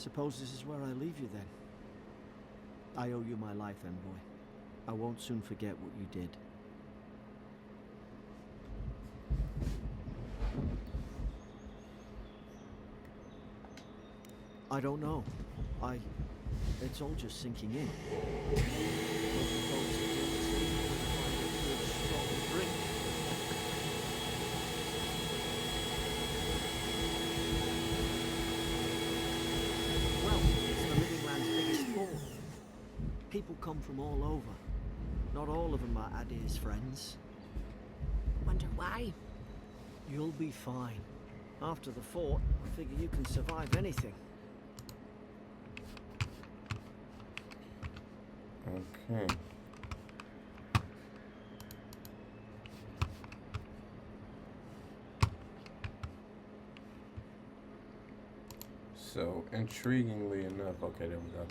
Suppose this is where I leave you then. I owe you my life, Envoy. I won't soon forget what you did. I don't know. It's all just sinking in. Well, it's the Living Land's biggest fall. People come from all over. Not all of them are Adir's friends. Wonder why? You'll be fine. After the fort, I figure you can survive anything. Okay. So, intriguingly enough, okay, there we go.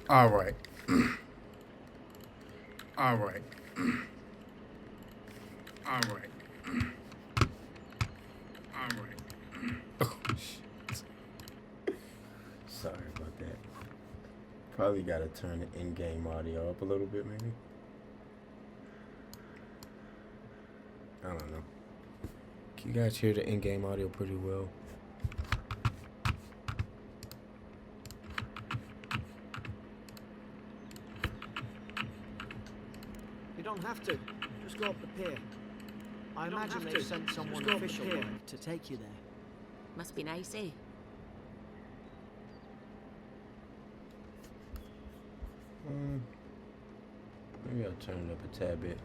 All right. All right. All right. All right. Oh, shit. Sorry about that. Probably got to turn the in-game audio up a little bit, maybe. I don't know. Can you guys hear the in-game audio pretty well? You don't have to. Just go up the pier. I imagine they've sent someone official to take you there. Must be nice, eh? Maybe I'll turn it up a tad bit.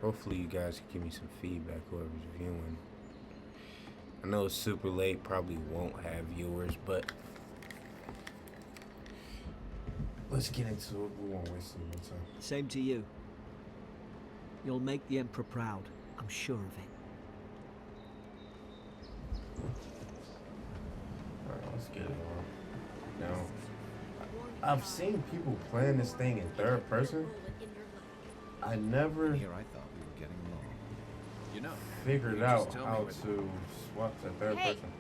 Hopefully you guys can give me some feedback, whoever's viewing. I know it's super late, probably won't have viewers, but let's get into it. We won't waste any more time. Same to you. You'll make the Emperor proud. I'm sure of it. Alright, let's get it on. Now, I've seen people playing this thing in third person. I never Here I thought we were getting along. You know, figured you out just tell me how when- to swap to third Hey. person.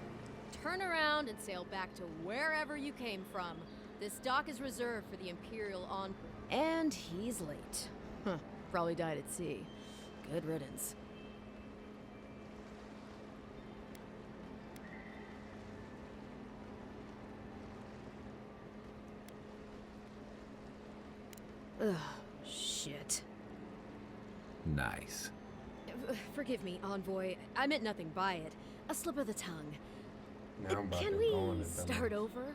Turn around and sail back to wherever you came from. This dock is reserved for the Imperial on... And he's late. Huh. Probably died at sea. Good riddance. Ugh, shit. Nice. Forgive me, Envoy. I meant nothing by it. A slip of the tongue. Now I'm about Can to we go on and start over?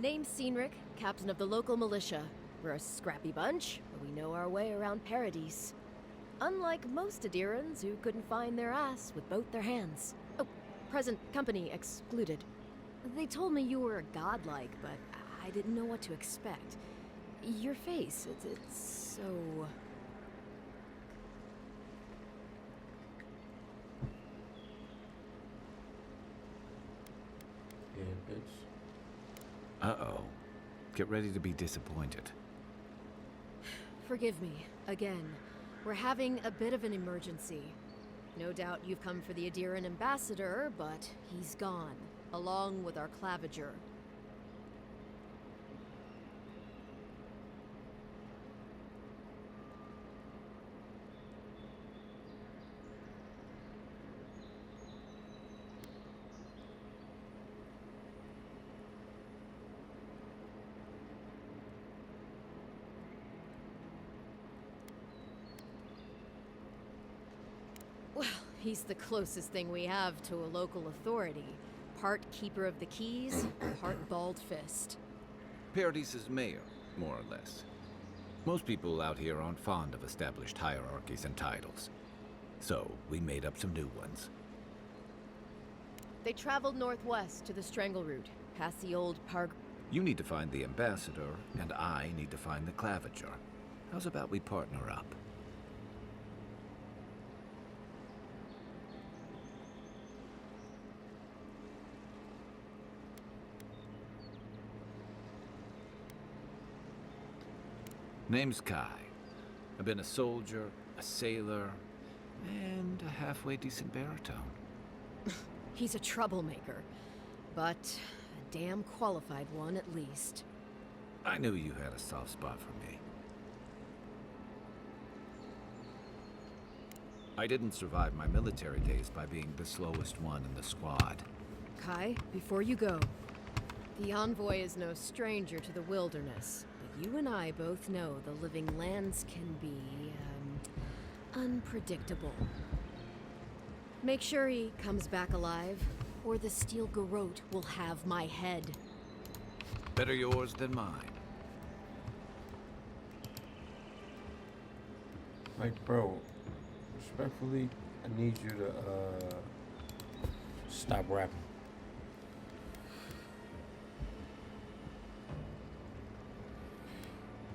Name's Cynric, captain of the local militia. We're a scrappy bunch, but we know our way around Paradise. Unlike most Adirans who couldn't find their ass with both their hands. Oh, present company excluded. They told me you were godlike, but I didn't know what to expect. Your face, it's so... Yeah, bitch. Uh-oh. Get ready to be disappointed. Forgive me, again. We're having a bit of an emergency. No doubt you've come for the Adiran ambassador, but he's gone, along with our claviger. Well, he's the closest thing we have to a local authority. Part keeper of the keys, part bald fist. Paradise's mayor, more or less. Most people out here aren't fond of established hierarchies and titles. So, we made up some new ones. They traveled northwest to the Strangle Route, past the old You need to find the ambassador, and I need to find the claviger. How's about we partner up? Name's Kai. I've been a soldier, a sailor, and a halfway decent baritone. He's a troublemaker, but a damn qualified one at least. I knew you had a soft spot for me. I didn't survive my military days by being the slowest one in the squad. Kai, before you go, the Envoy is no stranger to the wilderness, but you and I both know the living lands can be, unpredictable. Make sure he comes back alive, or the Steel Garrote will have my head. Better yours than mine. Like, bro, respectfully, I need you to stop rapping.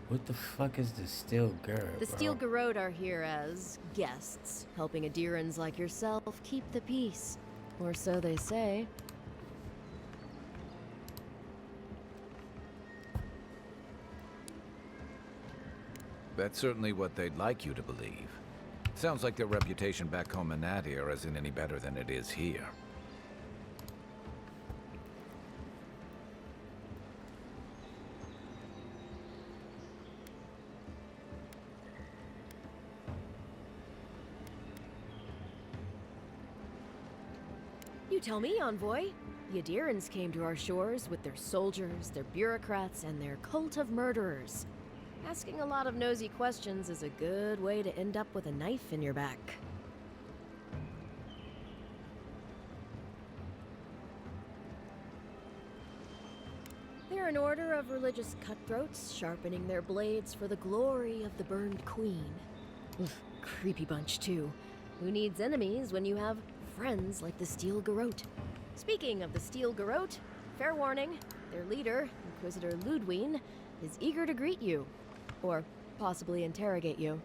What the fuck is the Steel Garrote? The Steel Garrote are here as guests, helping Adirans like yourself keep the peace. Or so they say. That's certainly what they'd like you to believe. Sounds like their reputation back home in Nadir isn't any better than it is here. You tell me, Envoy. The Adirans came to our shores with their soldiers, their bureaucrats, and their cult of murderers. Asking a lot of nosy questions is a good way to end up with a knife in your back. They're an order of religious cutthroats, sharpening their blades for the glory of the burned queen. Oof, creepy bunch, too. Who needs enemies when you have friends like the Steel Garrote? Speaking of the Steel Garrote, fair warning, their leader, Inquisitor Ludwine, is eager to greet you. Or possibly interrogate you.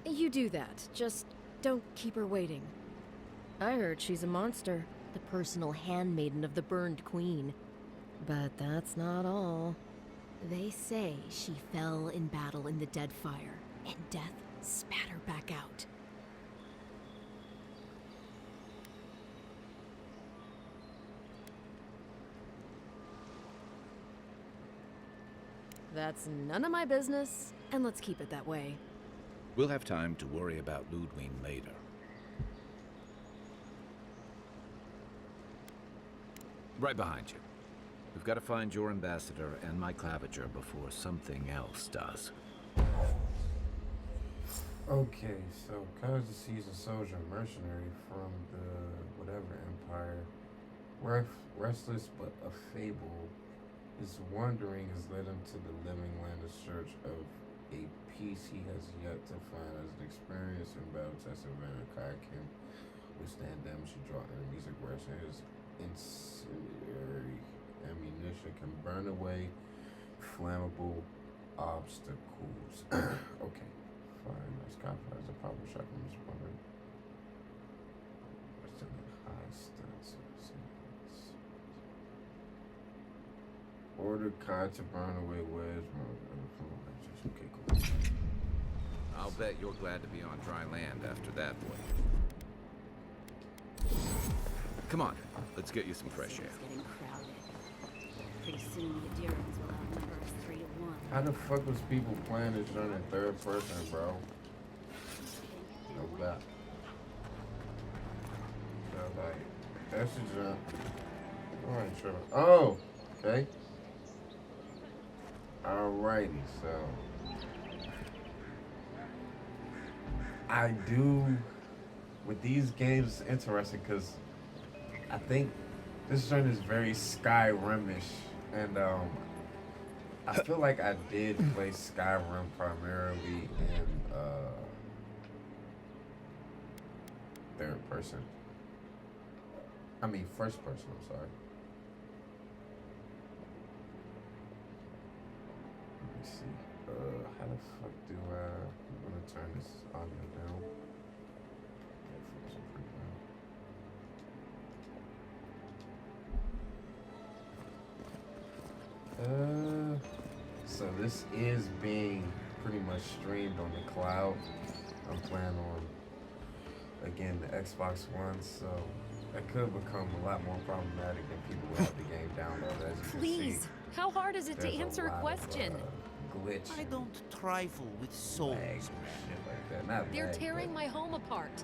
You do that. Just don't keep her waiting. I heard she's a monster. The personal handmaiden of the burned queen. But that's not all. They say she fell in battle in the Deadfire, and death spat her back out. That's none of my business, and let's keep it that way. We'll have time to worry about Ludwine later. Right behind you. We've got to find your ambassador and my claviger before something else does. Okay, so Kazu's a soldier mercenary from the whatever empire. Restless but a fable. His wandering has led him to the living land in search of a peace he has yet to find. As an experience in battle-tested veteran, Kai can withstand damage to draw enemies' aggression. His incendiary ammunition can burn away flammable obstacles. Okay, fine. That's confident as a power shot from his weapon. What's in the high stance? Order Kai to burn away wedge. Okay, cool. I'll bet you're glad to be on dry land after that boy. Come on, let's get you some fresh air. It's getting crowded. Pretty soon the Adirans will outnumber us 3 to 1. How the fuck was people playing this joint in third person, bro? No doubt. So like, that's the jump. Alright, sure. Oh, okay. Alrighty, so I do with these games. It's interesting because I think this joint is very Skyrimish, and I feel like I did play Skyrim primarily in third person. I mean first person. I'm sorry. Let me see. How the fuck do I'm gonna turn this audio down. Headphones are pretty loud. this is being pretty much streamed on the cloud. I'm playing on, again, the Xbox One, so that could become a lot more problematic than people who have the game downloaded. As you can Please, see, how hard is it to there's answer a lot question? Of, glitch I and don't trifle with souls, lag and shit like that. Not They're lag, tearing but my home apart.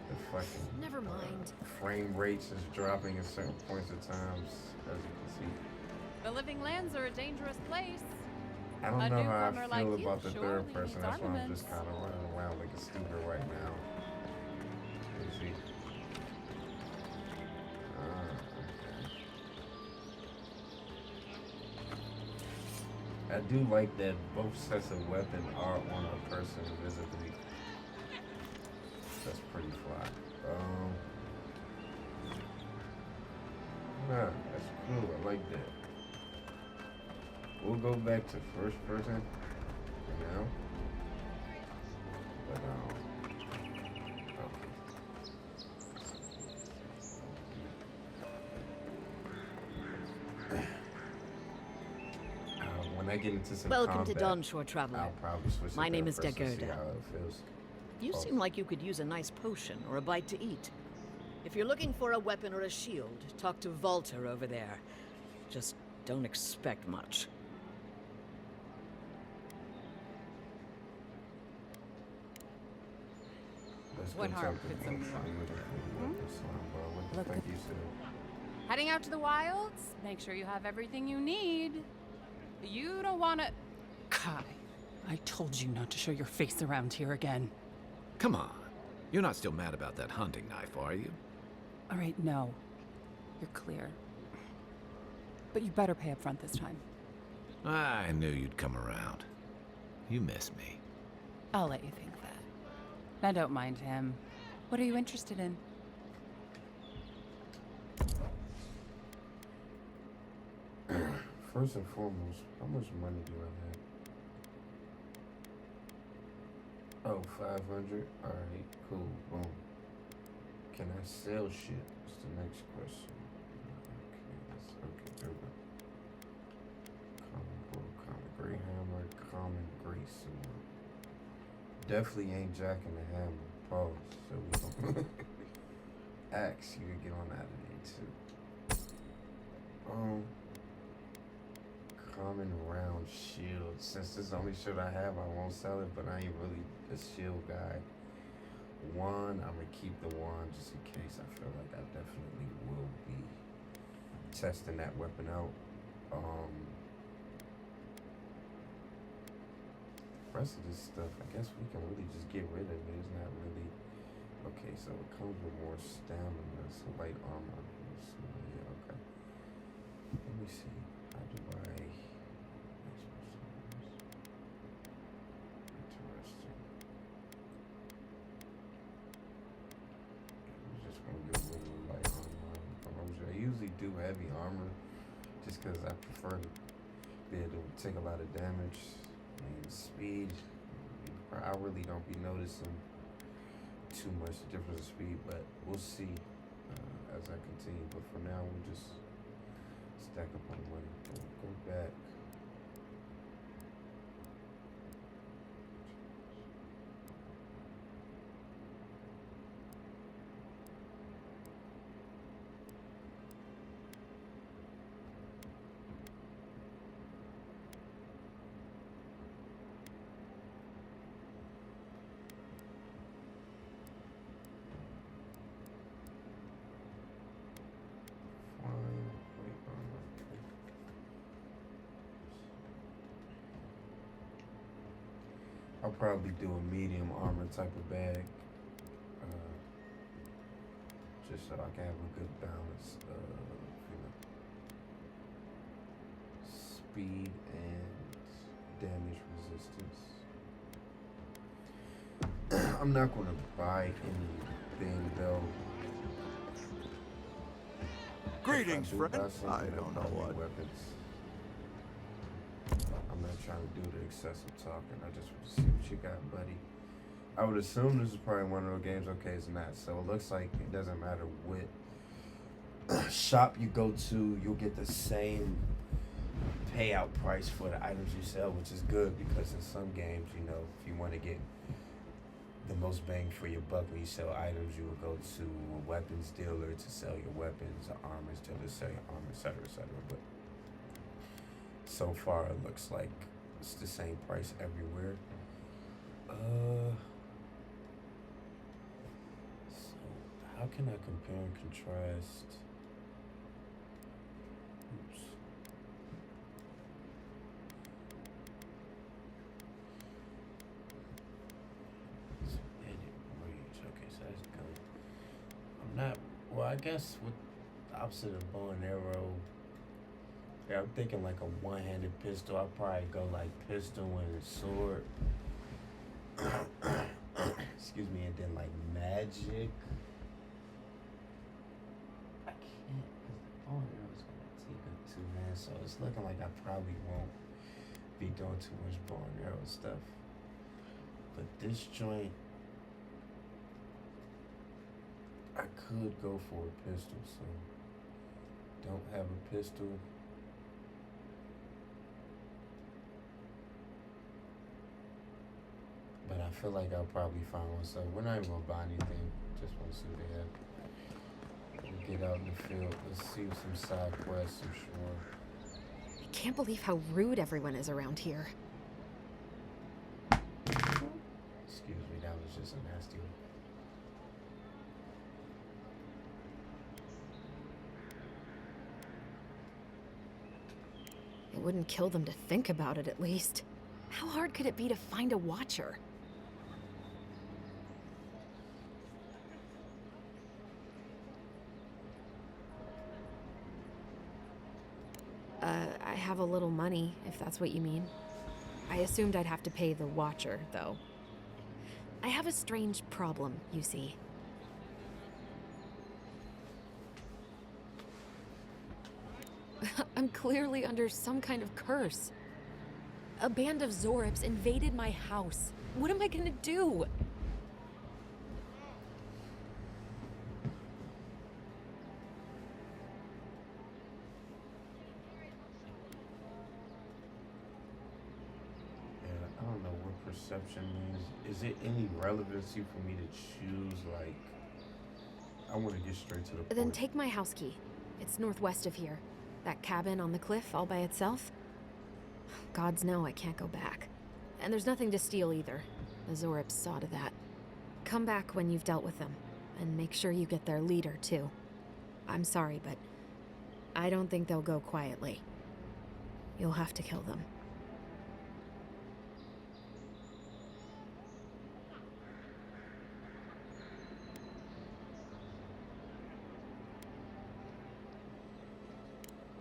the fucking Never mind. frame rates is dropping at certain points of times, as you can see. The living lands are a dangerous place. I don't A know how I newcomer feel like you about the surely third person. needs That's why I'm armaments. just kind of running around like a stupid right now. Let me see. Okay. I do like that both sets of weapon are on a person visibly. That's pretty fly. Nah, that's cool. I like that. We'll go back to first person for now. But okay. When I get into some Welcome to combat, Dawnshore, Traveler. I'll probably switch to My name third is person to see Dagerda. how it feels. You Oh. seem like you could use a nice potion or a bite to eat. If you're looking for a weapon or a shield, talk to Walter over there. Just don't expect much. Let's What go harm talk to could the some- folks. I'm looking for the weapon slime, bro. What the Look fuck at- you said? Heading out to the wilds? Make sure you have everything you need. You don't want to. Kai, I told you not to show your face around here again. Come on. You're not still mad about that hunting knife, are you? All right, no. You're clear. But you better pay up front this time. I knew you'd come around. You miss me. I'll let you think that. Now don't mind him. What are you interested in? First and foremost, how much money do I have? Oh, 500? Alright, cool, boom. Can I sell shit? That's the next question. Okay, there we go. Common bow, common gray hammer, common gray sword. Definitely ain't jacking the hammer. Pause. So we don't axe, you can get on out of there too. Common round shield. Since this is the only shield I have, I won't sell it, but I ain't really a shield guy. Wand, I'm gonna keep the wand just in case. I feel like I definitely will be testing that weapon out. Rest of this stuff, I guess we can really just get rid of it. It's not really okay. So it comes with more stamina, so light armor. So, yeah, okay. Let me see. How do I? Interesting. I'm just gonna get rid of light armor. I usually do heavy armor just because I prefer to be able to take a lot of damage. And speed, I really don't be noticing too much difference in speed, but we'll see as I continue. But for now, we'll just stack up on money. We'll go back. I'll probably do a medium armor type of bag, just so I can have a good balance of, speed and damage resistance. I'm not gonna buy anything though. Greetings, If I do friend. buy something, I it'll don't know probably what. be weapons. I'm not trying to do the excessive talking. I just want to see what you got, buddy. I would assume this is probably one of those games. Okay, it's not. So it looks like it doesn't matter what shop you go to, you'll get the same payout price for the items you sell, which is good because in some games, you know, if you want to get the most bang for your buck when you sell items, you will go to a weapons dealer to sell your weapons, an armor dealer to sell your armor, etc., etc. But so far, it looks like it's the same price everywhere. So how can I compare and contrast? Oops. So edit range. Okay, so that's good. I'm not. Well, I guess with the opposite of bow and arrow. Yeah, I'm thinking like a one-handed pistol. I'll probably go like pistol and a sword. Excuse me, and then like magic. I can't, because the bow and arrow is going to take up 2 hands, so it's looking like I probably won't be doing too much bow and arrow stuff. But this joint, I could go for a pistol, so don't have a pistol. But I feel like I'll probably find one, so we're not even gonna buy anything. Just want to see what they have. We'll get out in the field. Let's see some side quests, I'm sure. I can't believe how rude everyone is around here. Excuse me, that was just a nasty one. It wouldn't kill them to think about it, at least. How hard could it be to find a watcher? I have a little money, if that's what you mean. I assumed I'd have to pay the watcher, though. I have a strange problem, you see. I'm clearly under some kind of curse. A band of Zorips invaded my house. What am I gonna do? Yeah, I don't know what perception means. Is it any relevancy for me to choose, like, I want to get straight to the point. Then take my house key. It's northwest of here. That cabin on the cliff all by itself. Gods know I can't go back. And there's nothing to steal either. The Zorips saw to that. Come back when you've dealt with them. And make sure you get their leader, too. I'm sorry, but I don't think they'll go quietly. You'll have to kill them.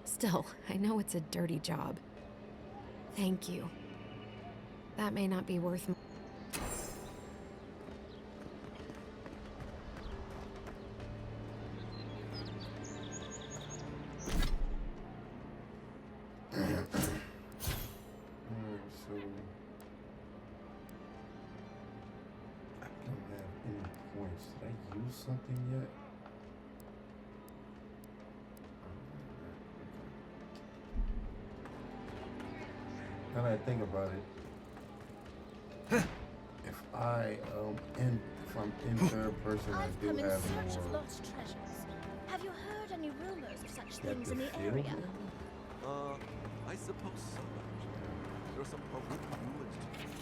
Still, I know it's a dirty job. Thank you. That may not be worth. So I don't have any points. Did I use something yet? Now that I think about it, if I'm in third person, I I've do come in have search of more lost treasures. Have you heard any rumors of such depth things of in the field. area? I suppose so. There are some horrific ruins to visit.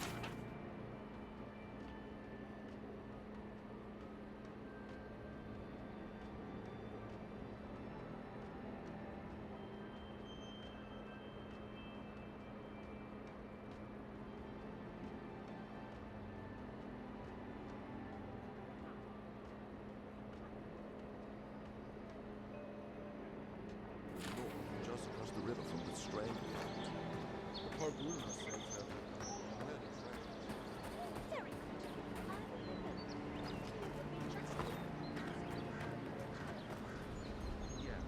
Just across the river from the strand. The Pargoon ourselves have many friends. Very good. Yeah.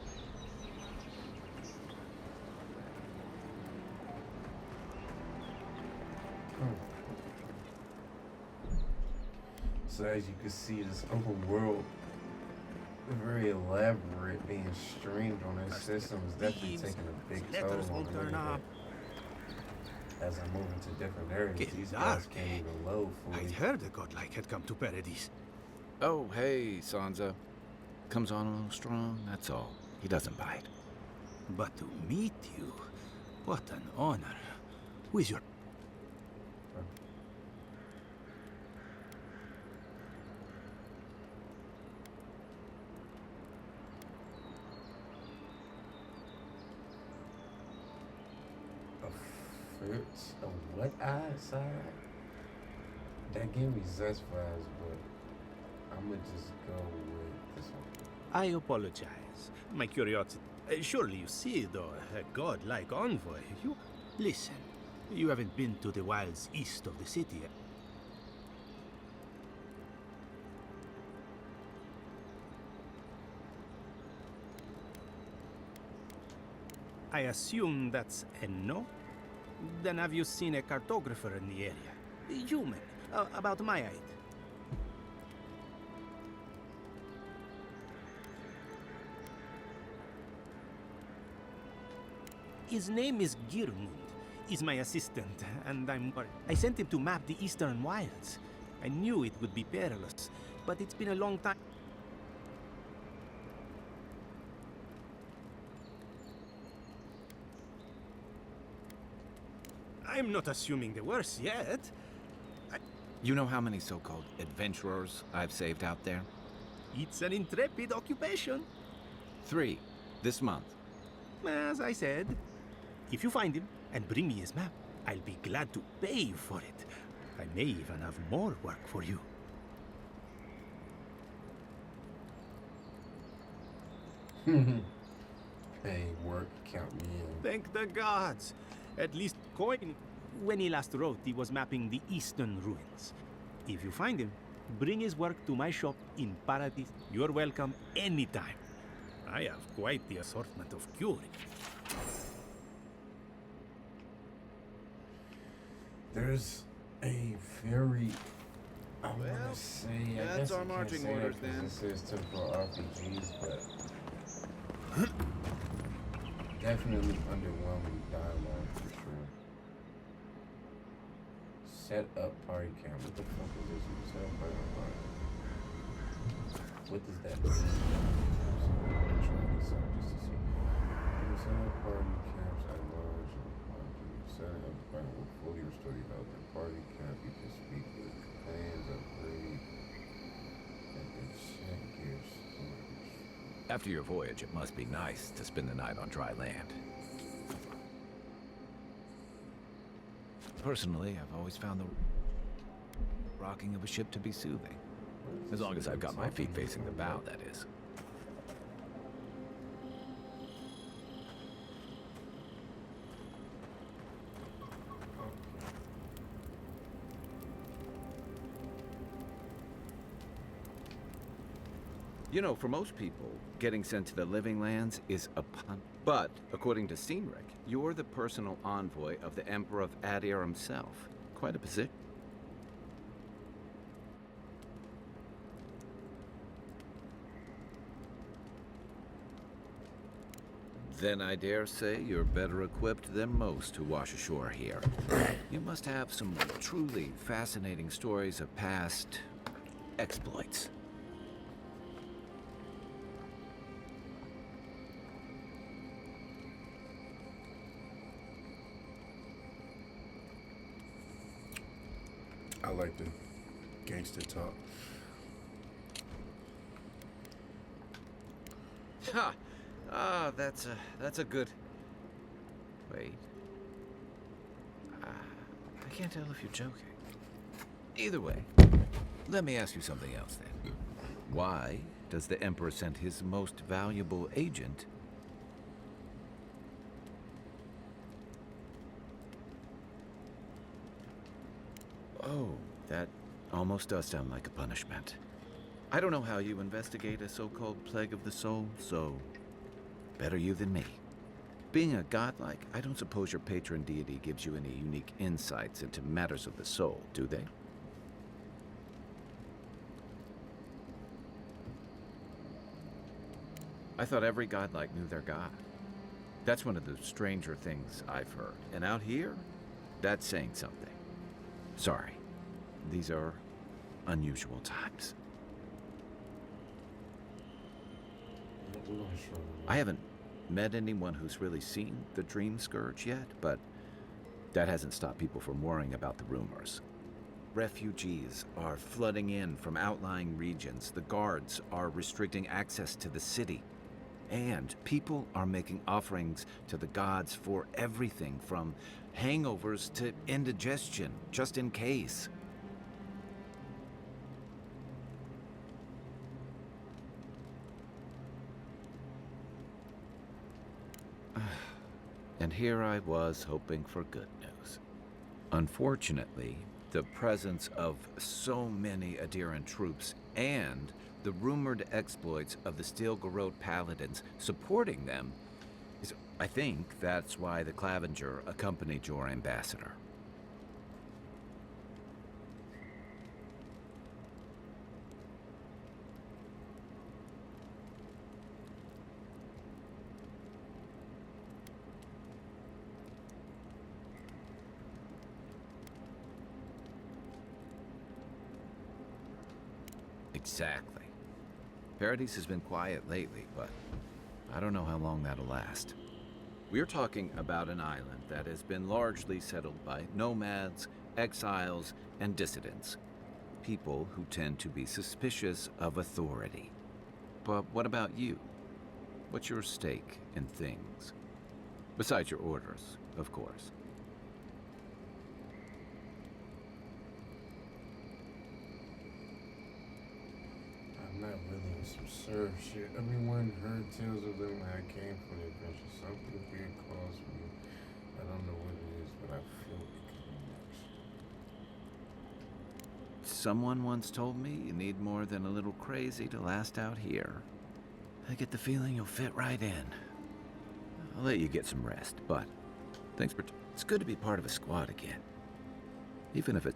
So as you can see, this open world very elaborate, being streamed on this system is definitely taking a big toll on me. As I move into different areas, these guys can't even load fully. I'd heard a godlike had come to Paradise. Oh, hey, Sansa. Comes on a little strong, that's all. He doesn't bite. But to meet you, what an honor. Who is your... Fruits? A what side? That gave me zest vibes, but I'ma just go with this one. I apologize. My curiosity... surely you see, though, a godlike envoy. You... Listen, you haven't been to the wilds east of the city. I assume that's a no? Then have you seen a cartographer in the area? Human, about my height. His name is Girmund. He's my assistant, and I sent him to map the eastern wilds. I knew it would be perilous, but it's been a long time. I'm not assuming the worst yet. You know how many so-called adventurers I've saved out there? It's an intrepid occupation. 3, this month. As I said, if you find him and bring me his map, I'll be glad to pay you for it. I may even have more work for you. Hey, work, count me in. Thank the gods. At least Coin, when he last wrote, he was mapping the eastern ruins. If you find him, bring his work to my shop in Paradise. You're welcome anytime. I have quite the assortment of curing. There's a very, I wanna say, I guess our I can't marching say orders that 'cause then. this is typical RPGs, but definitely underwhelming dialogue for sure. Set up party camp. What the fuck is this? Set up party camp. What does that mean? I'm gonna try this out just to see. Set up party camps at large and setting up the party will fully restore your health. In party camp, you can speak with plans, upgrade, and then check gear storage. After your voyage, it must be nice to spend the night on dry land. Personally, I've always found the rocking of a ship to be soothing. As long as I've got my feet facing the bow, that is. You know, for most people, getting sent to the Living Lands is a pun. But, according to Cynric, you're the personal envoy of the Emperor of Adir himself. Quite a position. Then I dare say you're better equipped than most who wash ashore here. You must have some truly fascinating stories of past exploits. I like the gangster talk. Ha! Ah, that's a good... Wait. I can't tell if you're joking. Either way, let me ask you something else then. Why does the Emperor send his most valuable agent? Oh, that almost does sound like a punishment. I don't know how you investigate a so-called plague of the soul, so better you than me. Being a godlike, I don't suppose your patron deity gives you any unique insights into matters of the soul, do they? I thought every godlike knew their god. That's one of the stranger things I've heard. And out here, that's saying something. Sorry, these are unusual times. We're gonna show them. I haven't met anyone who's really seen the Dream Scourge yet, but that hasn't stopped people from worrying about the rumors. Refugees are flooding in from outlying regions. The guards are restricting access to the city. And people are making offerings to the gods for everything from hangovers to indigestion, just in case. And here I was hoping for good news. Unfortunately, the presence of so many Adiran troops and the rumored exploits of the Steel Garrote Paladins supporting them is, I think that's why the Clavenger accompanied your ambassador. Exactly. Paradise has been quiet lately, but I don't know how long that'll last. We're talking about an island that has been largely settled by nomads, exiles, and dissidents. People who tend to be suspicious of authority. But what about you? What's your stake in things? Besides your orders, of course. I'm not really on some surf shit. Everyone heard tales of them when I came from the adventure. Something weird calls me. I don't know what it is, but I feel it could be next. Someone once told me you need more than a little crazy to last out here. I get the feeling you'll fit right in. I'll let you get some rest, but thanks for... It's good to be part of a squad again. Even if it...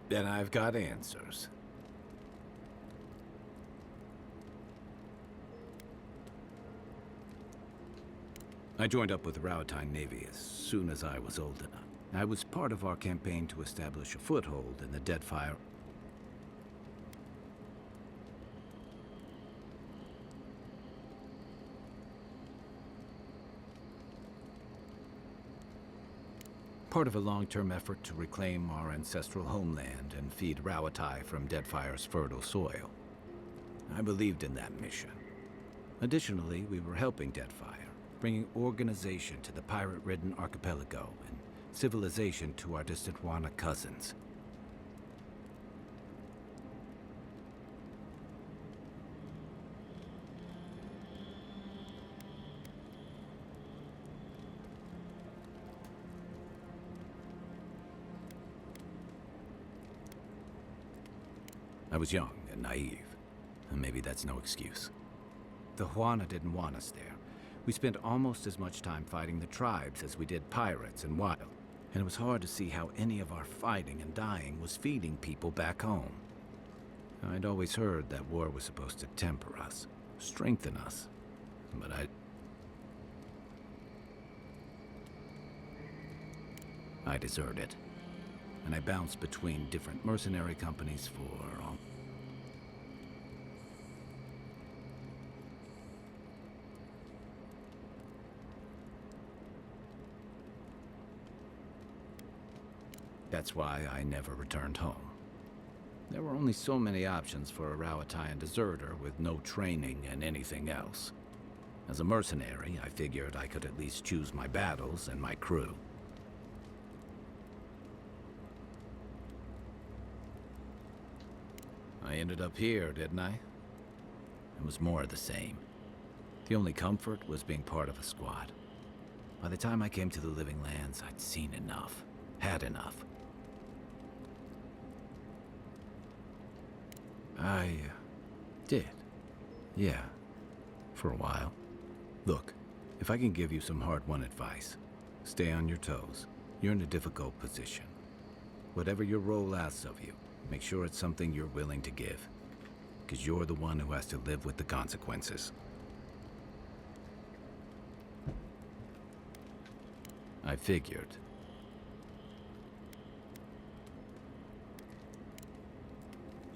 Then I've got answers. I joined up with the Rautine Navy as soon as I was old enough. I was part of our campaign to establish a foothold in the Deadfire. Part of a long-term effort to reclaim our ancestral homeland and feed Rawatai from Deadfire's fertile soil. I believed in that mission. Additionally, we were helping Deadfire, bringing organization to the pirate-ridden archipelago and civilization to our distant Wana cousins. I was young and naive, and maybe that's no excuse. The Huana didn't want us there. We spent almost as much time fighting the tribes as we did pirates and wild, and it was hard to see how any of our fighting and dying was feeding people back home. I'd always heard that war was supposed to temper us, strengthen us, but I deserted, and I bounced between different mercenary companies for That's why I never returned home. There were only so many options for a Rawataian deserter with no training and anything else. As a mercenary, I figured I could at least choose my battles and my crew. I ended up here, didn't I? It was more of the same. The only comfort was being part of a squad. By the time I came to the Living Lands, I'd seen enough, had enough. I did. Yeah, for a while. Look, if I can give you some hard-won advice, stay on your toes. You're in a difficult position. Whatever your role asks of you, make sure it's something you're willing to give. Because you're the one who has to live with the consequences. I figured.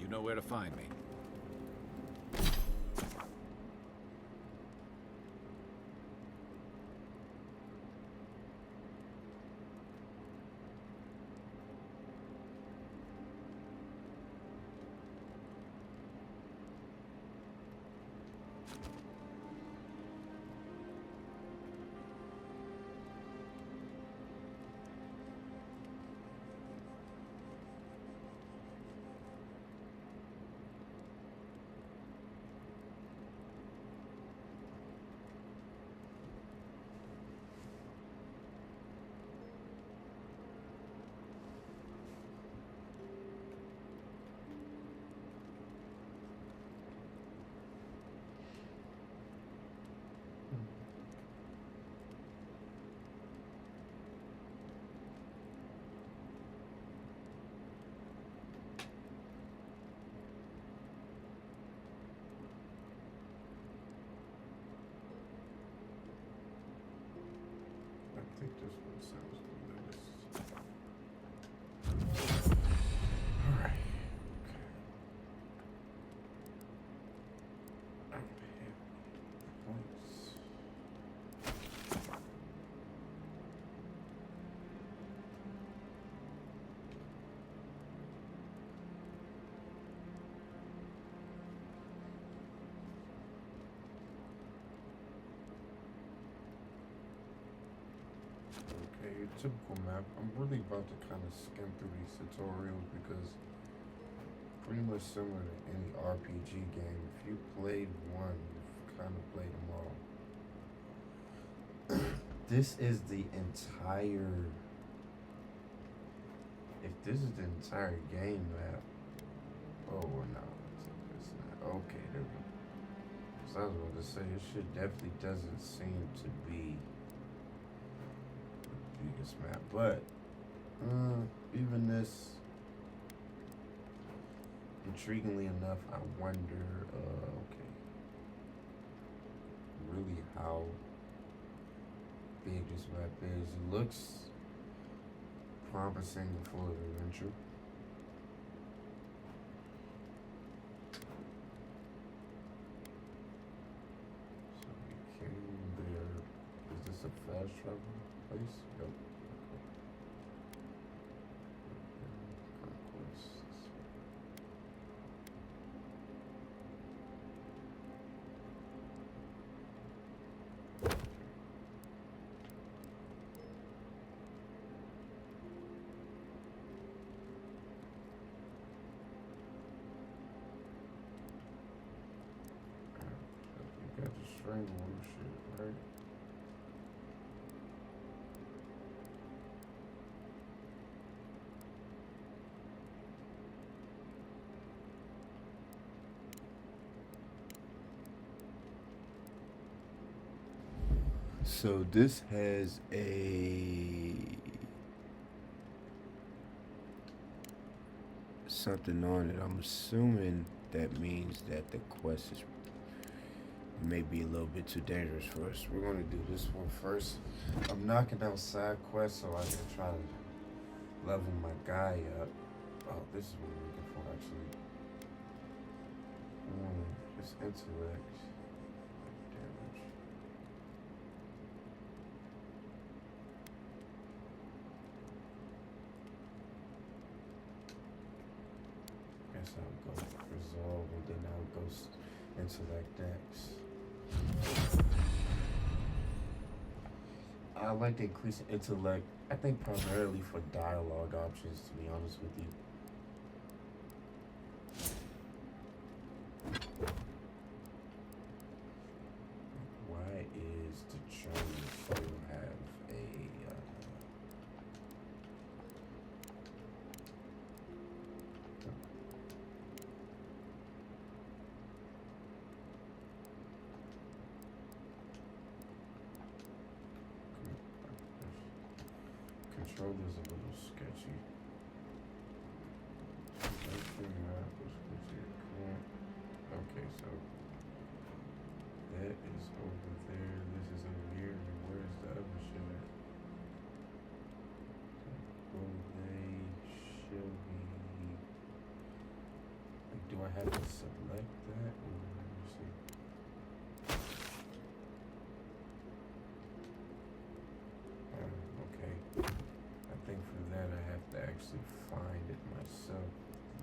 You know where to find me. I think this one sounds the newest. Alright. Okay. I'm happy. Points. Okay, your typical map. I'm really about to kind of skim through these tutorials because pretty much similar to any RPG game. If you played one, you've kind of played them all. This is the entire. If this is the entire game map. Oh, or no. It's not. Okay, there we go. So I was about to say, this shit definitely doesn't seem to be biggest map, but even this, intriguingly enough, I wonder, okay, really how big this map is. It looks promising and full of adventure. So we came there. Is this a fast travel place? Yep. You got the strangle shit, right? So this has something on it. I'm assuming that means that the quest is maybe a little bit too dangerous for us. We're gonna do this one first. I'm knocking out side quests so I can try to level my guy up. Oh, this is what I'm looking for actually. His intellect. Damage. Guess I'll go resolve and then I'll go intellect dex. I like to increase intellect, I think primarily for dialogue options, to be honest with you. Why is the German soul have a controller's a little sketchy. so that is over there. This is over here. And where's the other shit at? Oh, they should be. Like, do I have to select that? Or let me see. Okay. I think for that I have to actually find it myself.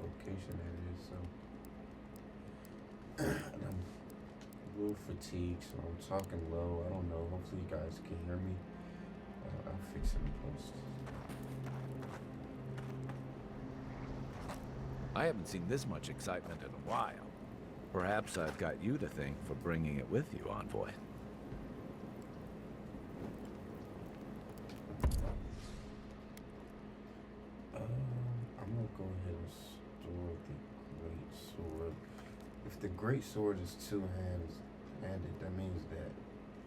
Location that is, so. And I'm a little fatigued, so I'm talking low. I don't know. Hopefully you guys can hear me. I'll fix it in post. I haven't seen this much excitement in a while. Perhaps I've got you to thank for bringing it with you, Envoy. I'm gonna go ahead and store the great sword. If the great sword is two-handed, that means that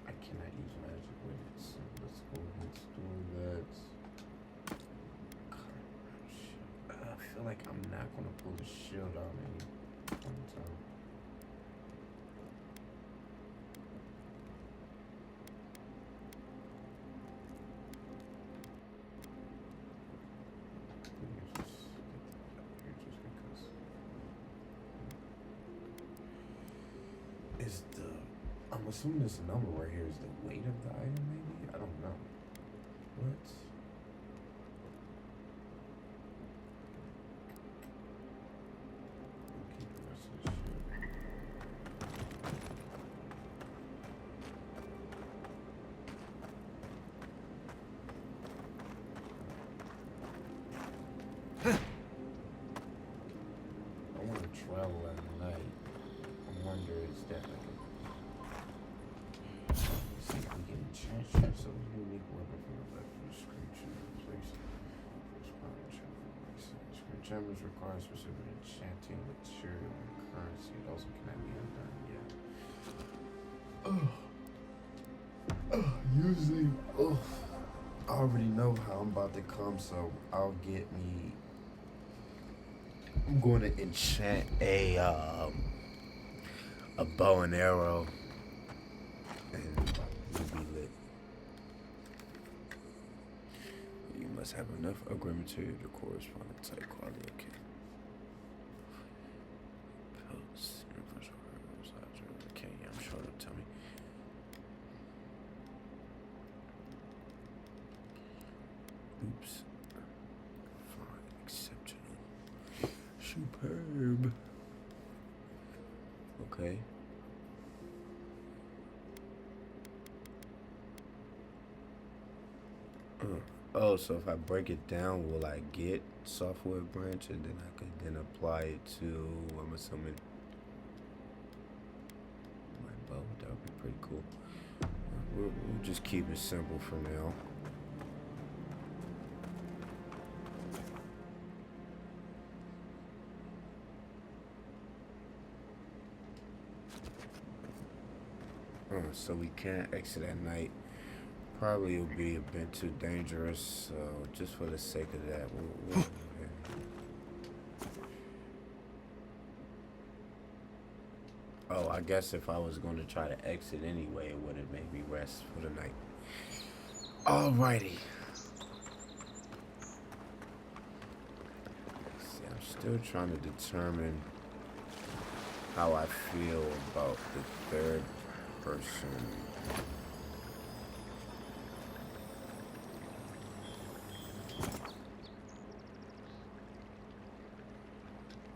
I cannot use magic with it. So let's go ahead and store that. I feel like I'm not gonna pull the shield out any one time. Is the, I'm assuming this number right here is the weight of the item, maybe? I don't know. What? I'll keep the rest of this shit. I want to travel at night. I wonder, is that like a... Let's see if we can enchant shit. So unique weapon from the left of the screech in place. Enchantments require specific enchanting material and currency. It also cannot be undone yet. Usually, I already know how I'm about to come, so I'll get me... I'm going to enchant a bow and arrow, and we'll be lit. You must have enough upgrade material to correspond to type quality. Okay. Pelts, universal herbs, okay, yeah, I'm sure it'll tell me. Oops. Fine, exceptional. Superb. Okay. Oh, so if I break it down, will I get software branch, and then I could then apply it to, I'm assuming, my bow? That would be pretty cool. We'll just keep it simple for now. So we can't exit at night. Probably it'll be a bit too dangerous, so just for the sake of that, we'll okay. Oh, I guess if I was going to try to exit anyway, it would have made me rest for the night. Alrighty. See, I'm still trying to determine how I feel about the third person.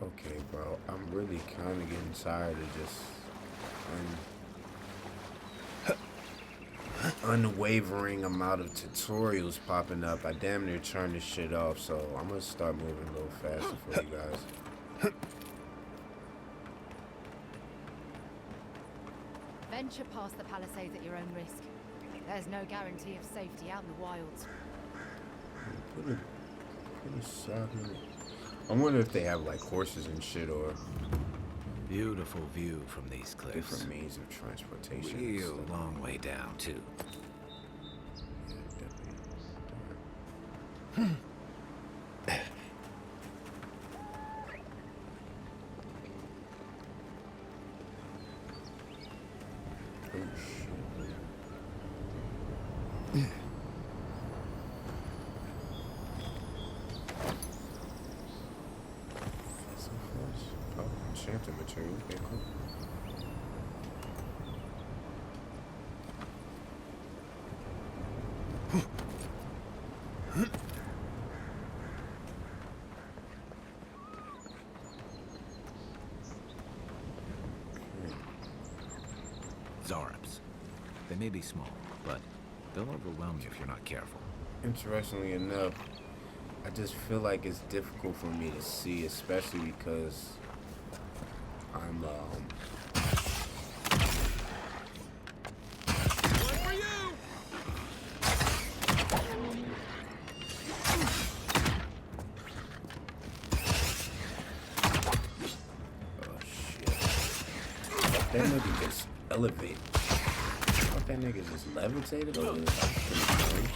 Okay, bro, I'm really kind of getting tired of just unwavering amount of tutorials popping up. I damn near turned this shit off, so I'm gonna start moving a little faster for you guys. Venture past the palisades at your own risk. There's no guarantee of safety out in the wilds. Put a sock in it. I wonder if they have like horses and shit or Beautiful view from these cliffs. different means of transportation. and Real stuff. long way down, too. Yeah, definitely. enchanted material. Okay, cool. Zarps. They may be small, but they'll overwhelm you if you're not careful. Interestingly enough, I just feel like it's difficult for me to see, especially because I'm oh shit. That nigga just elevated. Fuck, that nigga just levitated over there. That was pretty strange.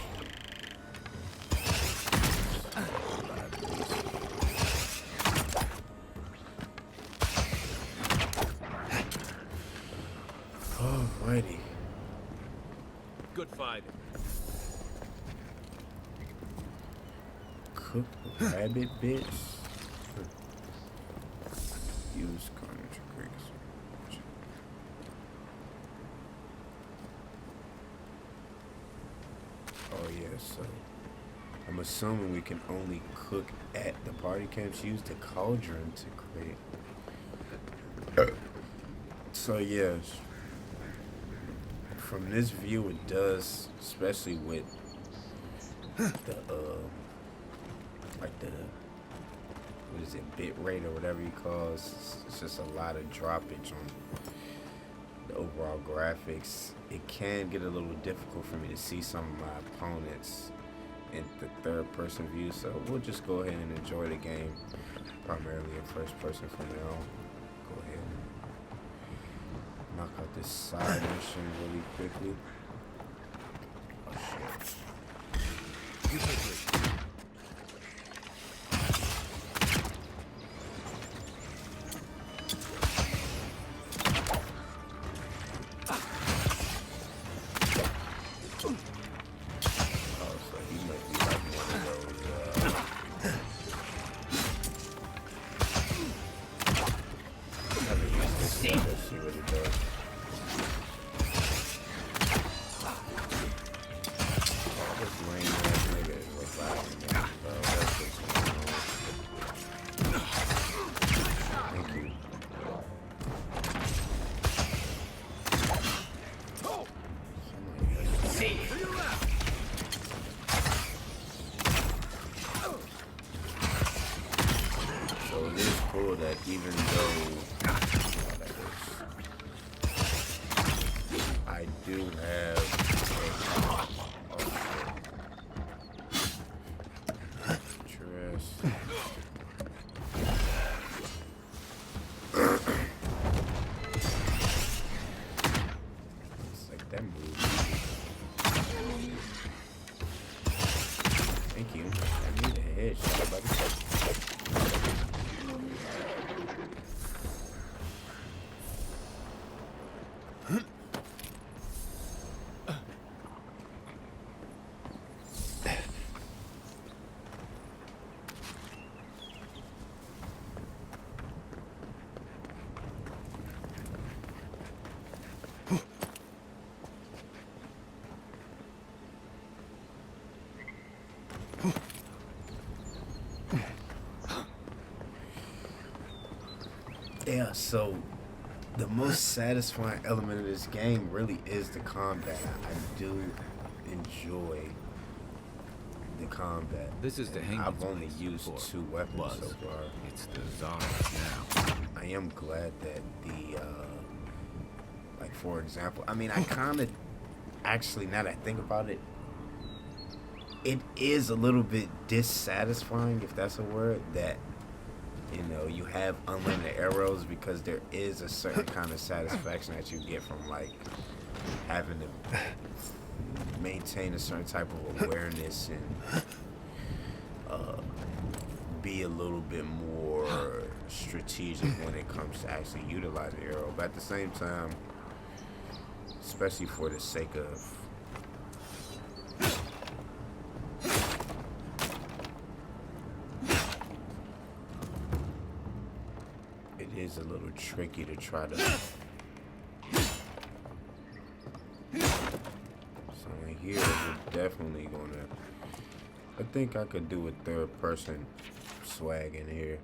Alrighty. Good fight. Cook rabbit bits. Use carnage creeks. Oh yeah, so I'm assuming we can only cook at the party camps. Use the cauldron to create. So yes. From this view, it does, especially with the like the what is it, bit rate or whatever you call it. It's just a lot of droppage on the overall graphics. It can get a little difficult for me to see some of my opponents in the third-person view. So we'll just go ahead and enjoy the game primarily in first person from now on. Go ahead and knock out this side mission really quickly. Oh shit. You quickly. Oh, so he might be like one of those, I haven't used this yet. Let's see what it does. Oh, this lame ass nigga is reviving me, bro. That's what's going on. Thank you. So it is cool that even though I do have Trust. It's like that move. Thank you. I need a headshot, buddy. Yeah, so the most satisfying element of this game really is the combat. I do enjoy the combat. This is the And hangman's I've only place used for 2 weapons was. so far. It's the Zarps now. I am glad that the, like for example, I mean, I kind of, actually now that I think about it, it is a little bit dissatisfying, if that's a word, that, you know, you have unlimited arrows, because there is a certain kind of satisfaction that you get from, like, having to maintain a certain type of awareness and be a little bit more strategic when it comes to actually utilizing arrow. But at the same time, especially for the sake of it is is a little tricky to try to. So in here, we're definitely gonna. I think I could do a third person swag in here.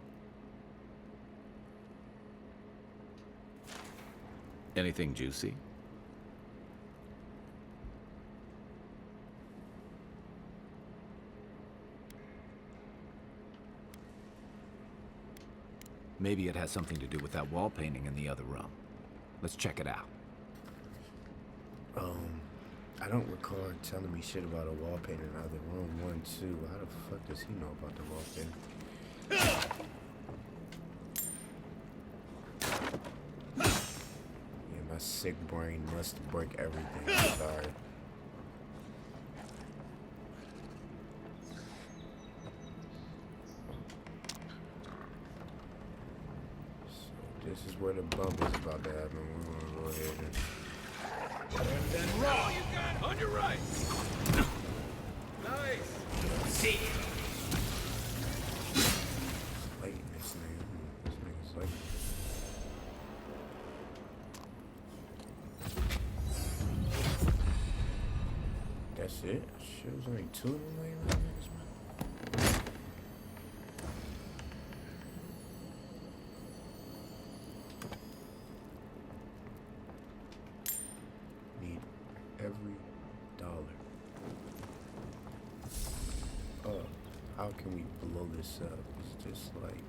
Anything juicy? Maybe it has something to do with that wall painting in the other room. Let's check it out. I don't recall her telling me shit about a wall painting in the other room. 1, 2. How the fuck does he know about the wall painting? Yeah, my sick brain must break everything. I'm sorry. So this is where the bump is about to happen. We're gonna go ahead and. And raw, you got on your right. Nice. See. Late, this nigga. This nigga's late. That's it? Shit, was only 2 of them laying like niggas, man. Need every dollar. How can we blow this up? It's just like,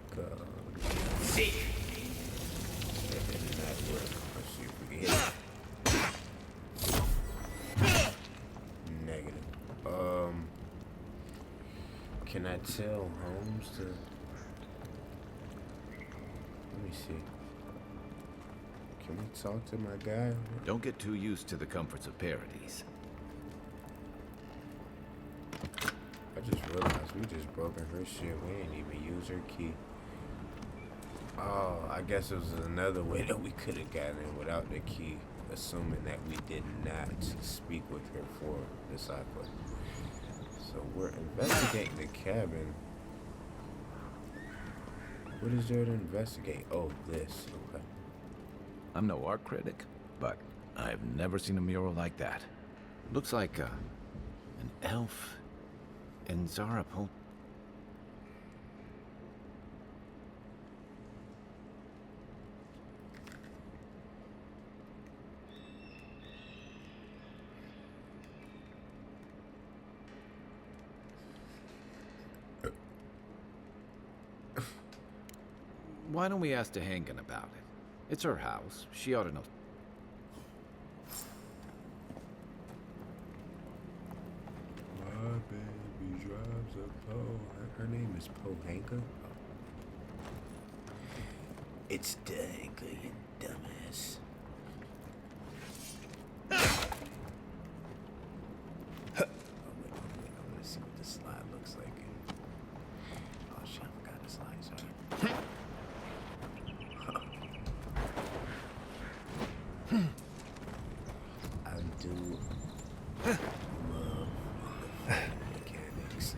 See. it didn't that work. Let's see if we can hit it. Negative. Can I tell Holmes to... Let me see. Can we talk to my guy? Don't get too used to the comforts of Paradise. I just realized we just broken her shit. We ain't even use her key. Oh, I guess it was another way that we could have gotten in without the key, assuming that we did not speak with her for the cipher. So we're investigating the cabin. What is there to investigate? Oh, this. Okay. I'm no art critic, but I've never seen a mural like that. Looks like an elf in Zarapol. Why don't we ask Tehangan about it? It's her house. She ought to know. My baby drives a Poe. Her name is Pohanka? It's Tehanka, you dumbass. Oh, wait. I want to see what the slide looks like. Oh, shit, I forgot the slide. Sorry. I do love the mechanics.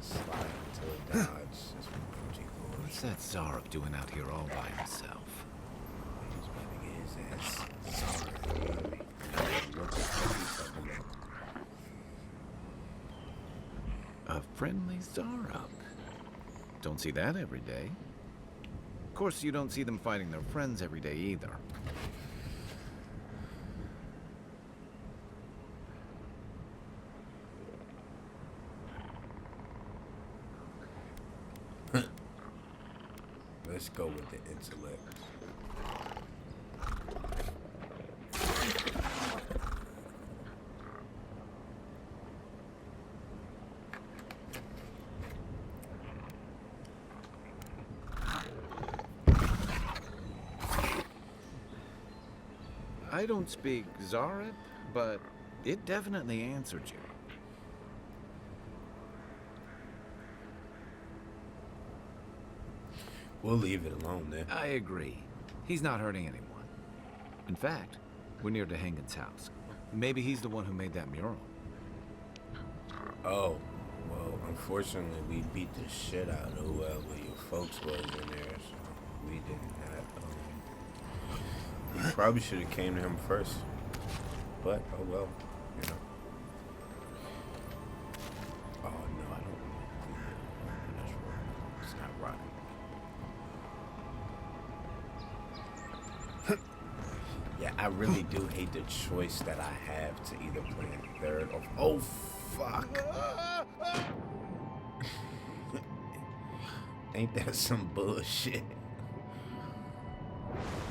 Slide to dodge. That's what OG boys. What's that Zarab doing out here all by himself? He's about to get his ass sorry. You hear me? What the fuck you talking about? A friendly Zarab. Don't see that every day. Of course, you don't see them fighting their friends every day either. Let's go with the intellect. I don't speak Zarab, but it definitely answered you. We'll leave it alone then. I agree. He's not hurting anyone. In fact, we're near Tehangan's house. Maybe he's the one who made that mural. Oh, well, Unfortunately, we beat the shit out of whoever your folks was in there, so we did not. We probably should have came to him first, but oh well, you know. Oh no, I don't. That's wrong. It's not rotten. Yeah, I really do hate the choice that I have to either play in third or. Oh fuck! Ain't that some bullshit?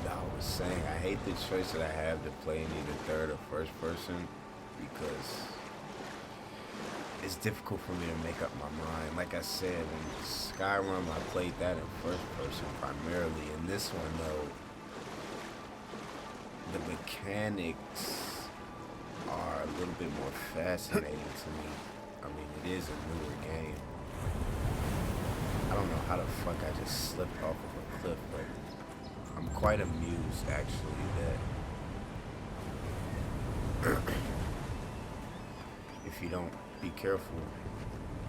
No, I was saying I hate the choice that I have to play in either third or first person because it's difficult for me to make up my mind. Like I said, in Skyrim, I played that in first person primarily. In this one, though, the mechanics are a little bit more fascinating to me. I mean, it is a newer game. I don't know how the fuck I just slipped off of a cliff, but I'm quite amused, actually, that if you don't be careful,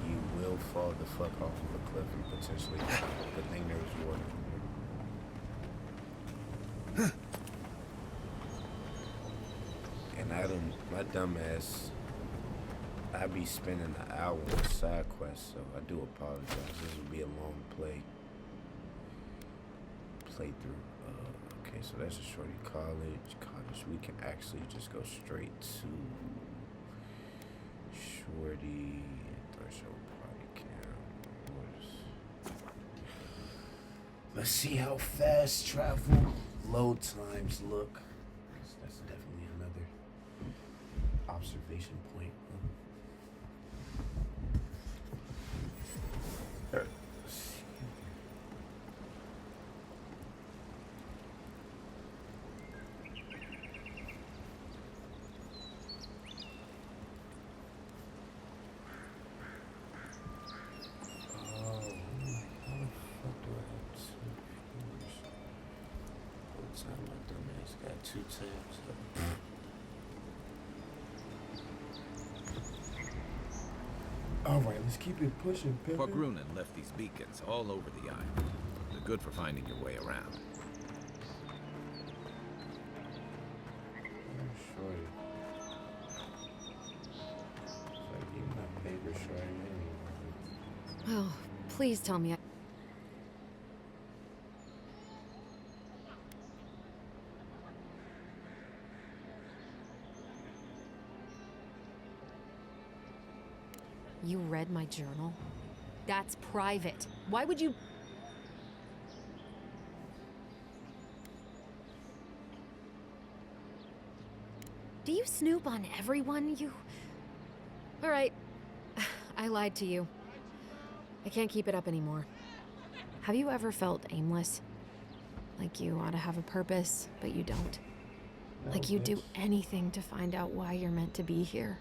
you will fall the fuck off of a cliff and potentially good thing there's water. And my dumb ass, I be spending an hour on side quests, so I do apologize. This will be a long playthrough. Okay, so that's a shorty cottage. We can actually just go straight to shorty threshold party camp. Let's see how fast travel load times look. 'Cause that's definitely another observation point. Two tabs. All right, let's keep it pushing, Pepper. Grunin left these beacons all over the island. They're good for finding your way around. Shorty. It's like you're not paper shorty anyway. Oh, please tell me. You read my journal? That's private. Why would you... Do you snoop on everyone? All right. I lied to you. I can't keep it up anymore. Have you ever felt aimless? Like you ought to have a purpose, but you don't? No, like you'd do bitch. anything to find out why you're meant to be here?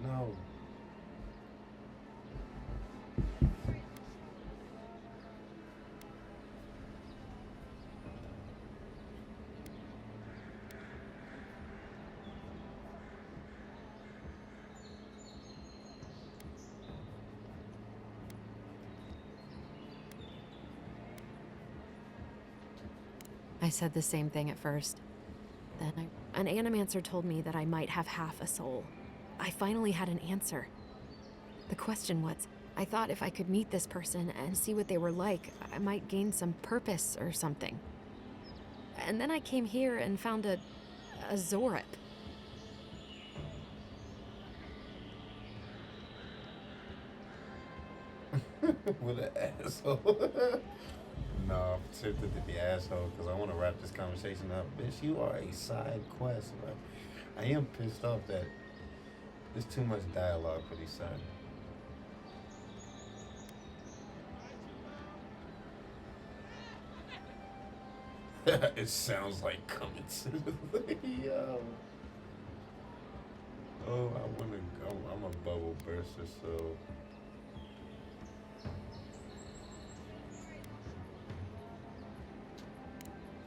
No. I said the same thing at first. Then an animancer told me that I might have half a soul. I finally had an answer. The question was, I thought if I could meet this person and see what they were like, I might gain some purpose or something. And then I came here and found a Zorip. With an asshole. No, I'm tempted to be asshole because I want to wrap this conversation up. Bitch, you are a side quest, bro. I am pissed off that there's too much dialogue for these sides. It sounds like coming to the video. Oh, I want to go. I'm a bubble burster, so.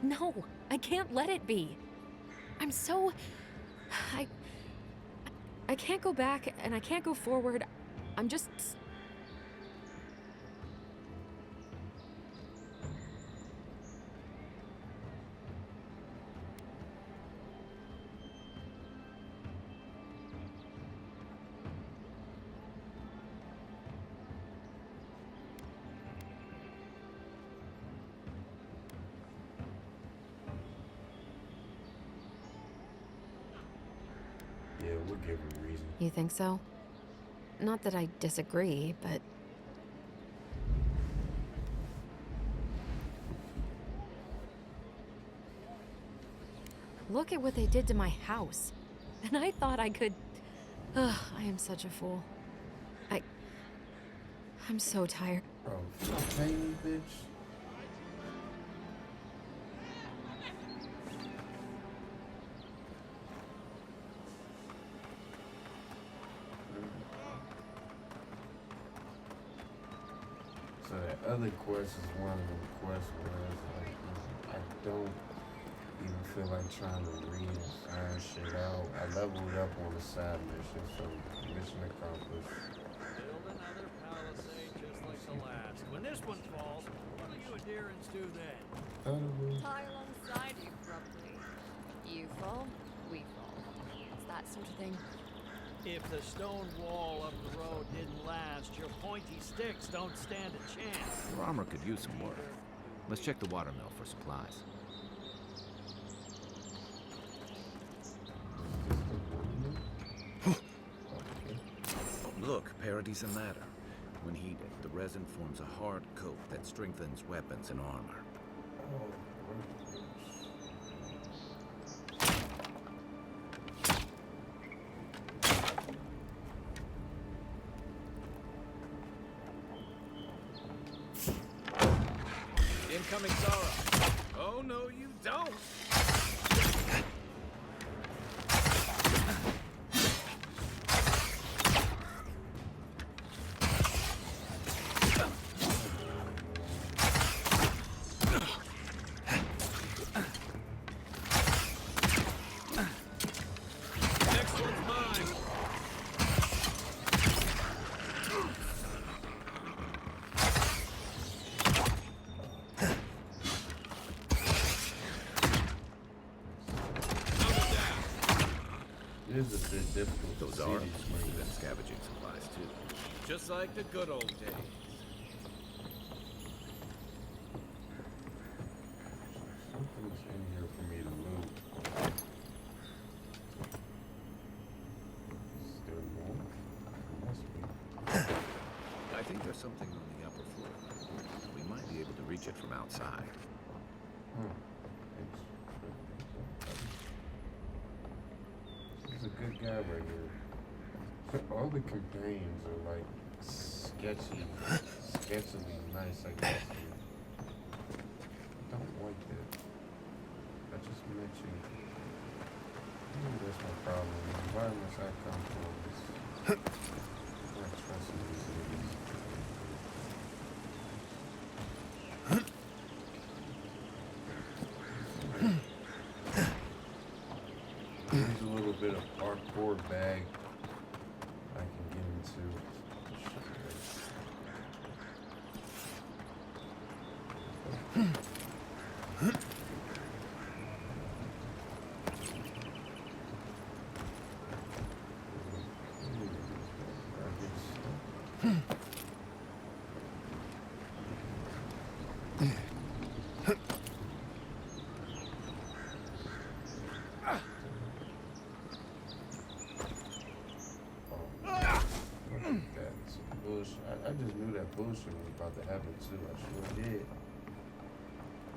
No, I can't let it be. I'm so... I can't go back and I can't go forward. I'm just give him reason. You think so? Not that I disagree, but... Look at what they did to my house. And I thought I could... Ugh, I am such a fool. I'm so tired. Bro, tiny bitch. So that other quest is one of them quests where it's like, I don't even feel like trying to read and find shit out. I leveled up on the side mission, so mission accomplished. Build another palisade just like the last. When this one falls, what do you adherents do then? Tie alongside you, probably. You fall, we fall. It's that sort of thing. If the stone wall up the road didn't last, your pointy sticks don't stand a chance. Your armor could use some work. Let's check the watermill for supplies. Look, Parady's and ladder. When heated, the resin forms a hard coat that strengthens weapons and armor. Incoming Zara. Oh, no, you don't. It is a bit difficult. Those arms must have been scavenging supplies, too. Just like the good old days. Something's in here for me to loot. Still more? Must be. I think there's something on the upper floor. We might be able to reach it from outside. He's a good guy right here. All the companions are like sketchily nice, I guess. I don't like that. I just met you. Maybe that's my problem. The environments I come from is not trusting these niggas. There's a little bit of parkour bag I can get into. I just knew that bullshit was about to happen too. I sure did.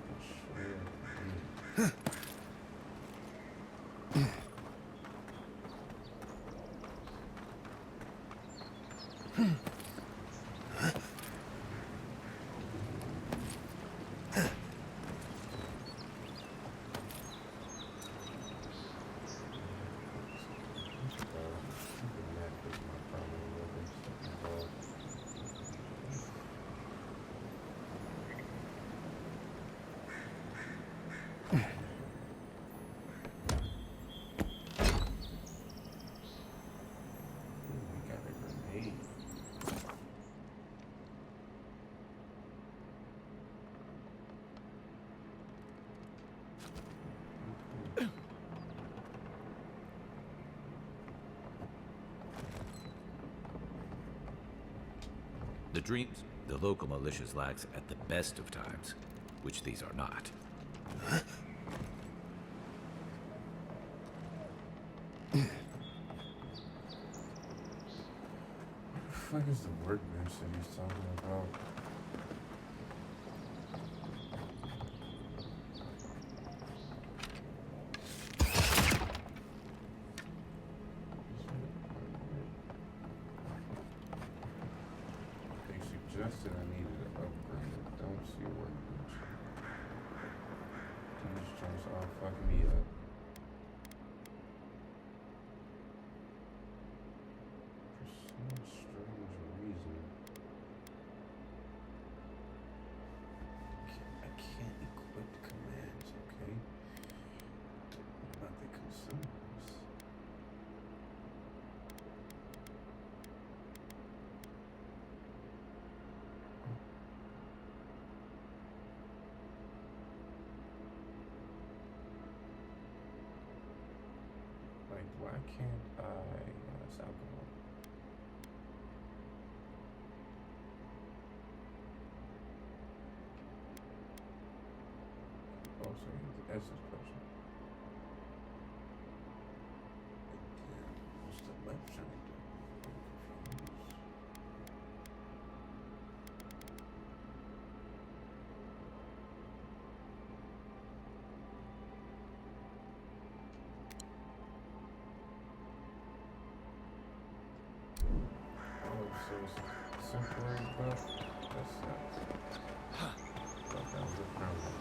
I sure did. The dreams the local militias lacks at the best of times, which these are not. fuck is the workbench that he's talking about? They suggested I needed to upgrade it. Don't see a workbench. These joints all fucking me up. For some strange reason. I can't equip commands, okay? What about the consumers? Like, why can't it's alcohol. Oh, so the essence potion. And then, what's the left trying to do? I'm confused. Oh, so it's a temporary buff? That's not. Thought that was a permanent.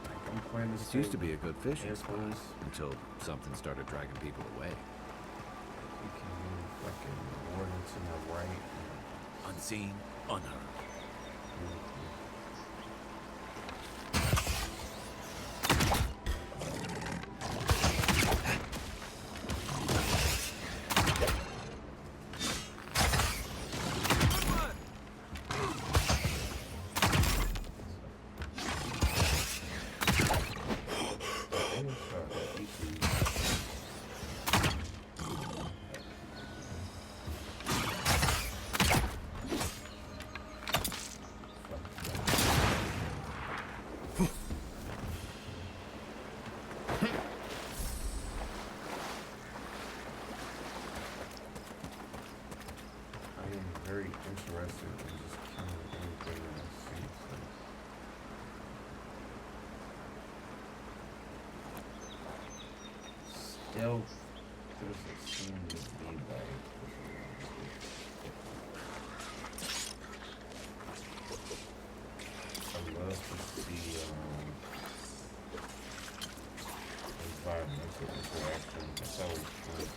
Like, I'm playing this This used to thing- be a good fishing Yes, spot please. until something started dragging people away. You can move fucking warden to my right. Unseen, unheard. I am very interested in just killing anything that I see. Stealth doesn't seem to be like. I love to see environmental interaction. That's always good.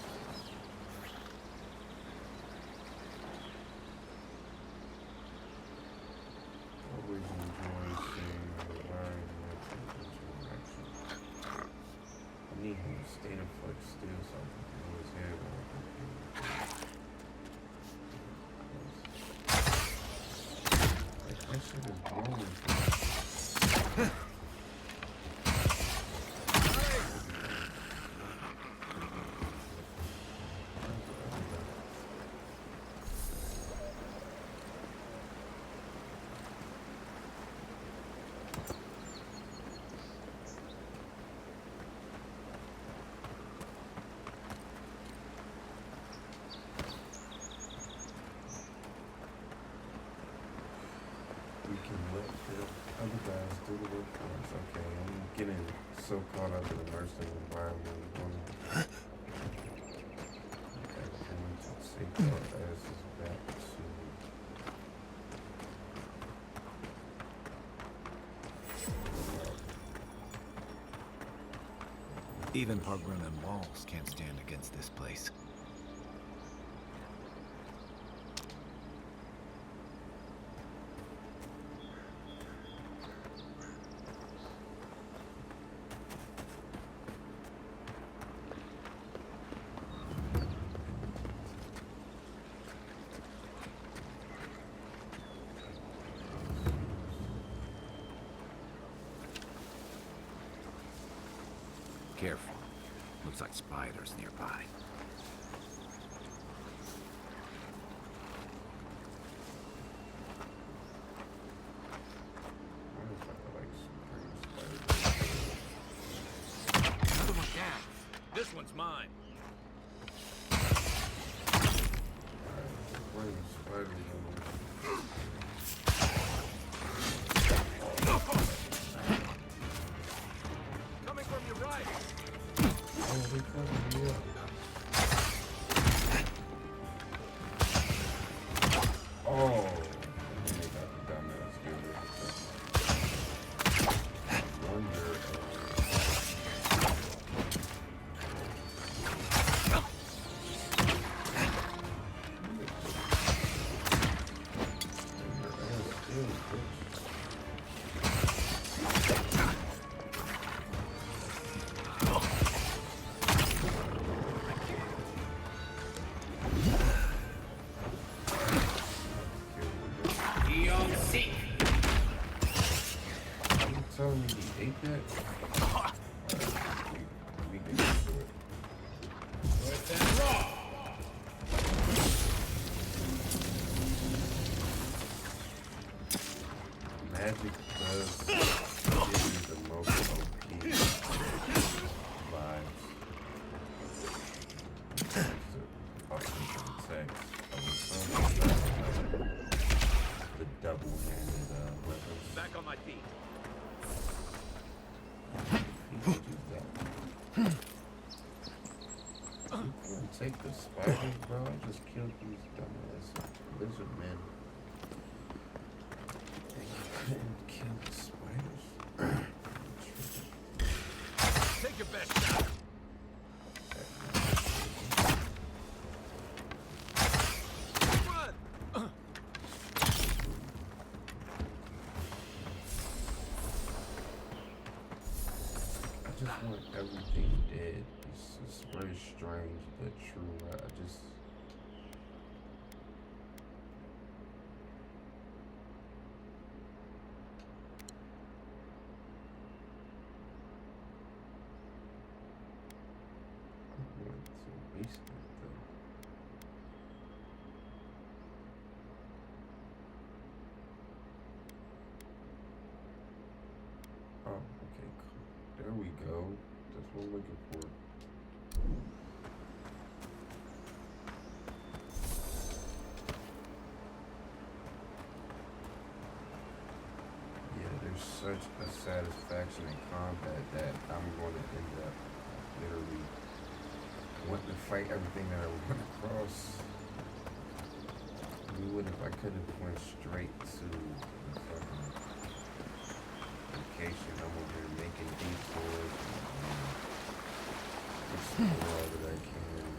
Always enjoy seeing environmental interaction. I need him to stay the fuck still so I can do his head while like, that shit is blowing. We can let the other guys do the work for us. Okay, I'm getting so caught up in the nursing environment. Everything to take our asses back to. Even Pargrim and walls can't stand against this place. Careful. Looks like spiders nearby. spiders on them. Coming from your right. Oh, they covered me up. Oh, they got the dumbass here. Wonder. Telling me he ate that? We can get to it. With that raw. Magic does give you the most OP vibes. Just offensive attacks. I was so the double-handed weapons. Back on my feet. You could use that. You couldn't take the spiders, bro. I just killed these dumbass lizard men. And you couldn't kill the spiders? Take your best shot. Run. I just want everything dead. It's very strange but true. I just I want to waste it though. Oh, okay, cool. There we go. That's what I'm looking for. Yeah, there's such a satisfaction in combat that I'm going to end up literally wanting to fight everything that I run across. We would if I could have went straight to the fucking location. I'm over here making detours and explore all that I can.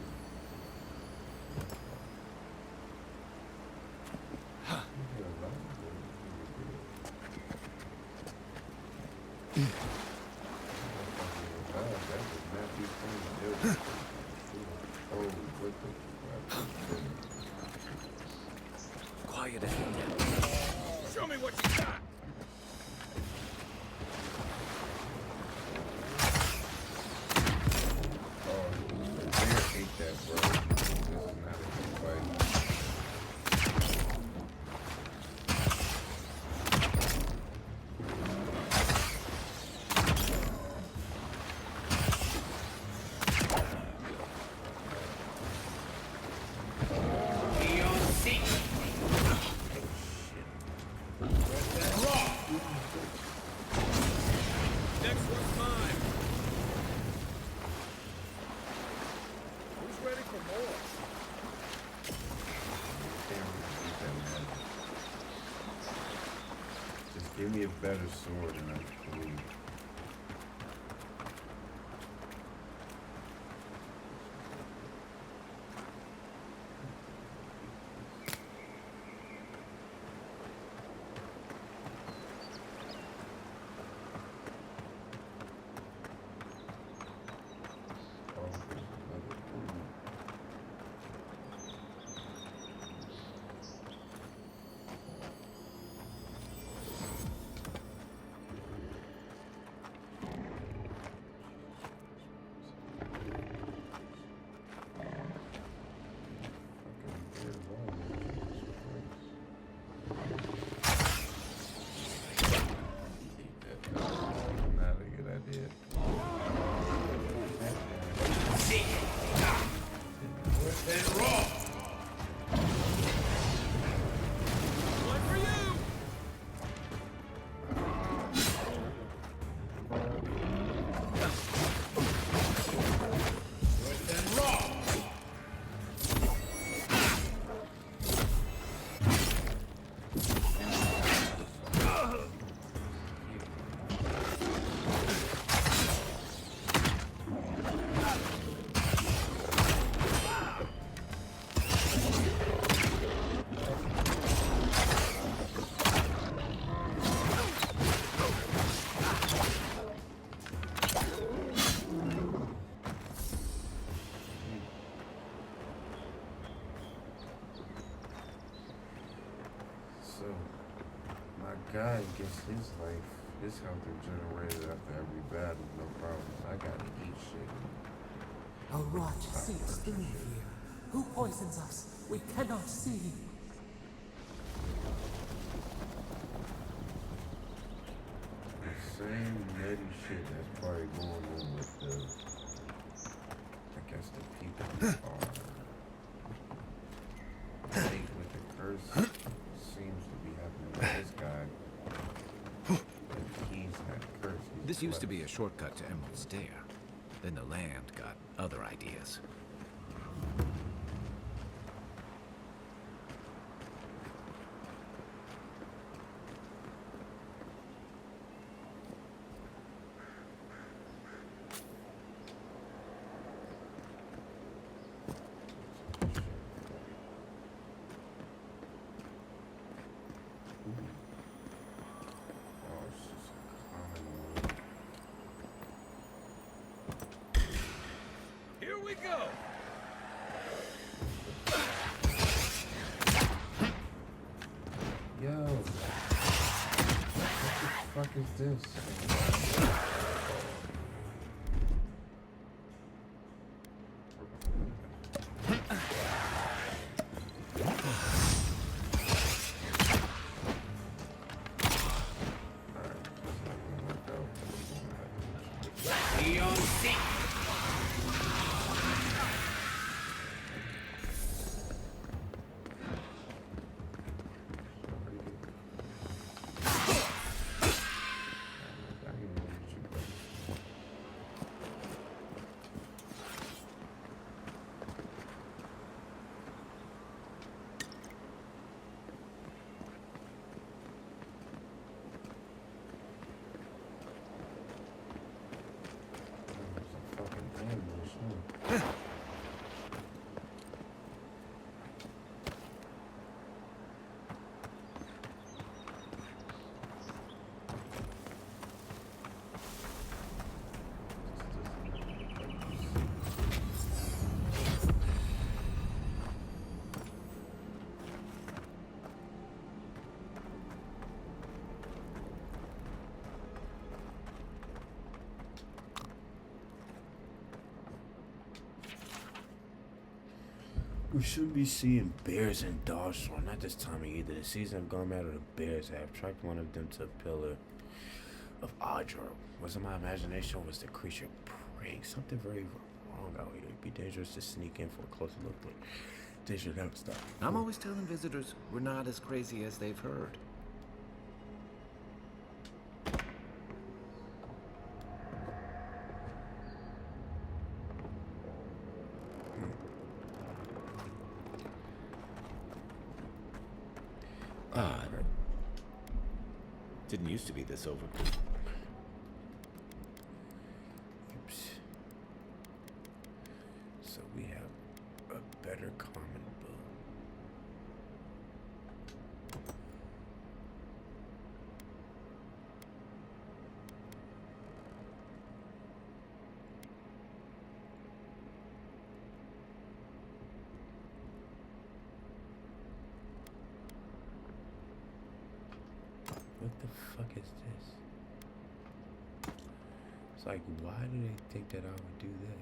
We got a lot of them. That would not be fun to do. Oh, what the crap. Quiet as you can. Show me what you got. Oh, the deer ate that, bro. This is not a good fight. Next one's mine. Who's ready for more? Damn, eat that magic. Just give me a better sword and I'm cool. Oh, there's another one. my guy gets his life, his health regenerated after every battle, no problem. I gotta eat shit. A rot seeps through here. Who poisons us? We cannot see. The same nutty shit that's probably going on with the, I guess the people who are fake with the curse seems to be happening with this guy. Like he's had a curse. This used to be a shortcut to Emerald Stair. Then the land got other ideas. Here we go. Yo, what the fuck is this? We should be seeing bears and dogs, or not this time of either. The season of gone mad or the bears have tracked one of them to a pillar of Audra. Was it my imagination or was the creature preying? Something very wrong out here. It'd be dangerous to sneak in for a closer look, but they should have stopped. I'm always telling visitors we're not as crazy as they've heard. Didn't used to be this over. Oops. So we have a better common bow. What the fuck is this? It's like, why do they think that I would do that?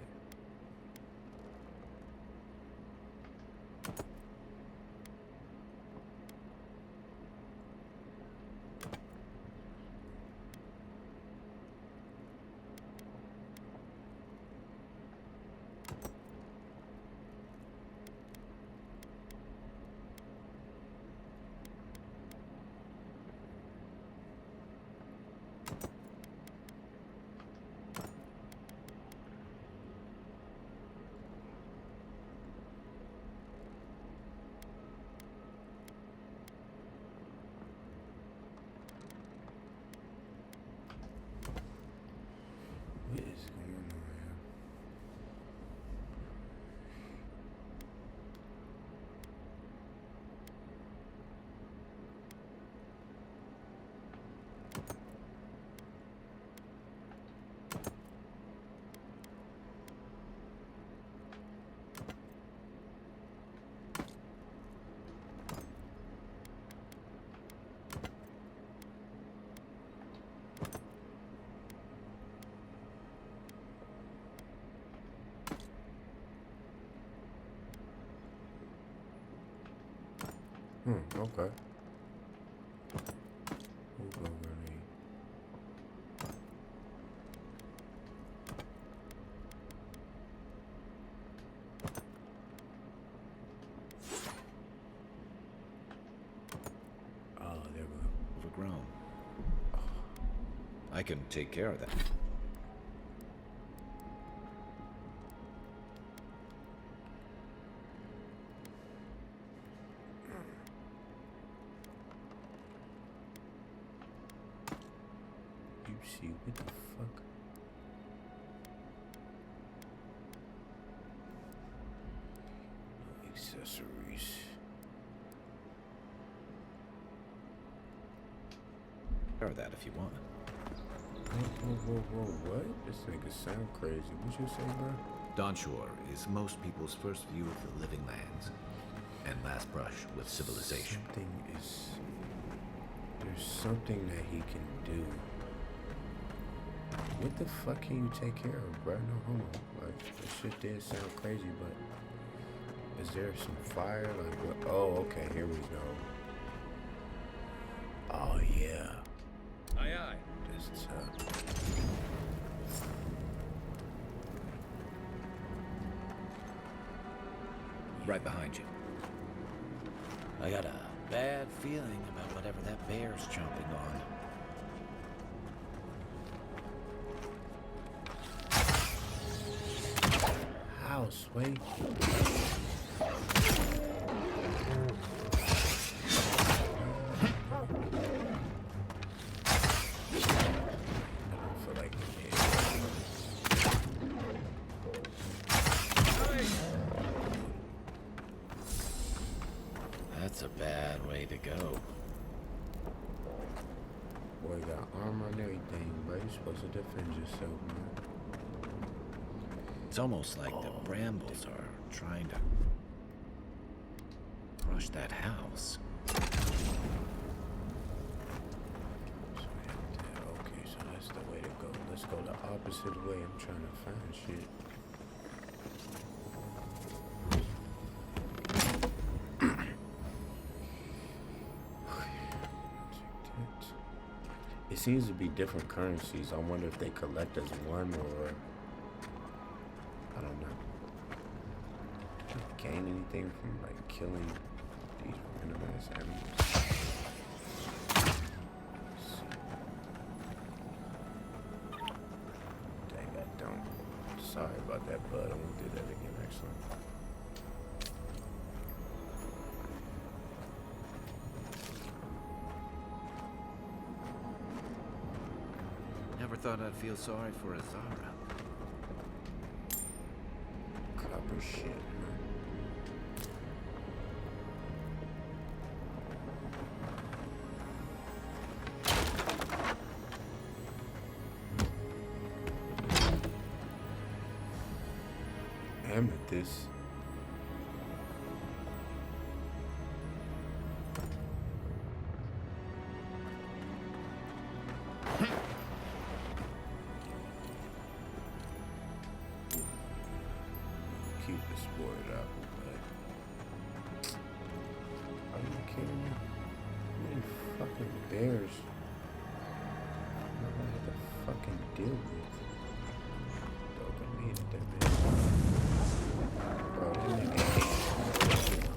Okay. We'll go grenade. Oh, there we go. Overgrown. I can take care of that. You see, what the fuck? No accessories. Care of that if you want. Whoa, what? This nigga sound crazy. What you say, bro? Dawnshore is most people's first view of the living lands and last brush with civilization. There's something that he can do. What the fuck can you take care of, bro? No homo. Like, this shit did sound crazy, but is there some fire? Like, what? Oh, okay, here we go. Oh, yeah. Aye, aye. This is Right behind you. I got a bad feeling about whatever that bear's chomping on. house, wait. That's a bad way to go. Boy, got armor and everything, but you're supposed to defend yourself, man. It's almost like the brambles are trying to crush that house. Okay, so that's the way to go. Let's go the opposite way. I'm trying to find shit. It seems to be different currencies. I wonder if they collect as one or I don't know. Do you gain anything from like killing these random ass animals? Dang, I don't. Sorry about that, bud. I won't do that again next time. Never thought I'd feel sorry for Azara. Copper shit, man. Amethyst. Keep the spoiled apple, but are you kidding me? How many fucking bears am I gonna have to fucking deal with? Don't need that bitch. Bro, that nigga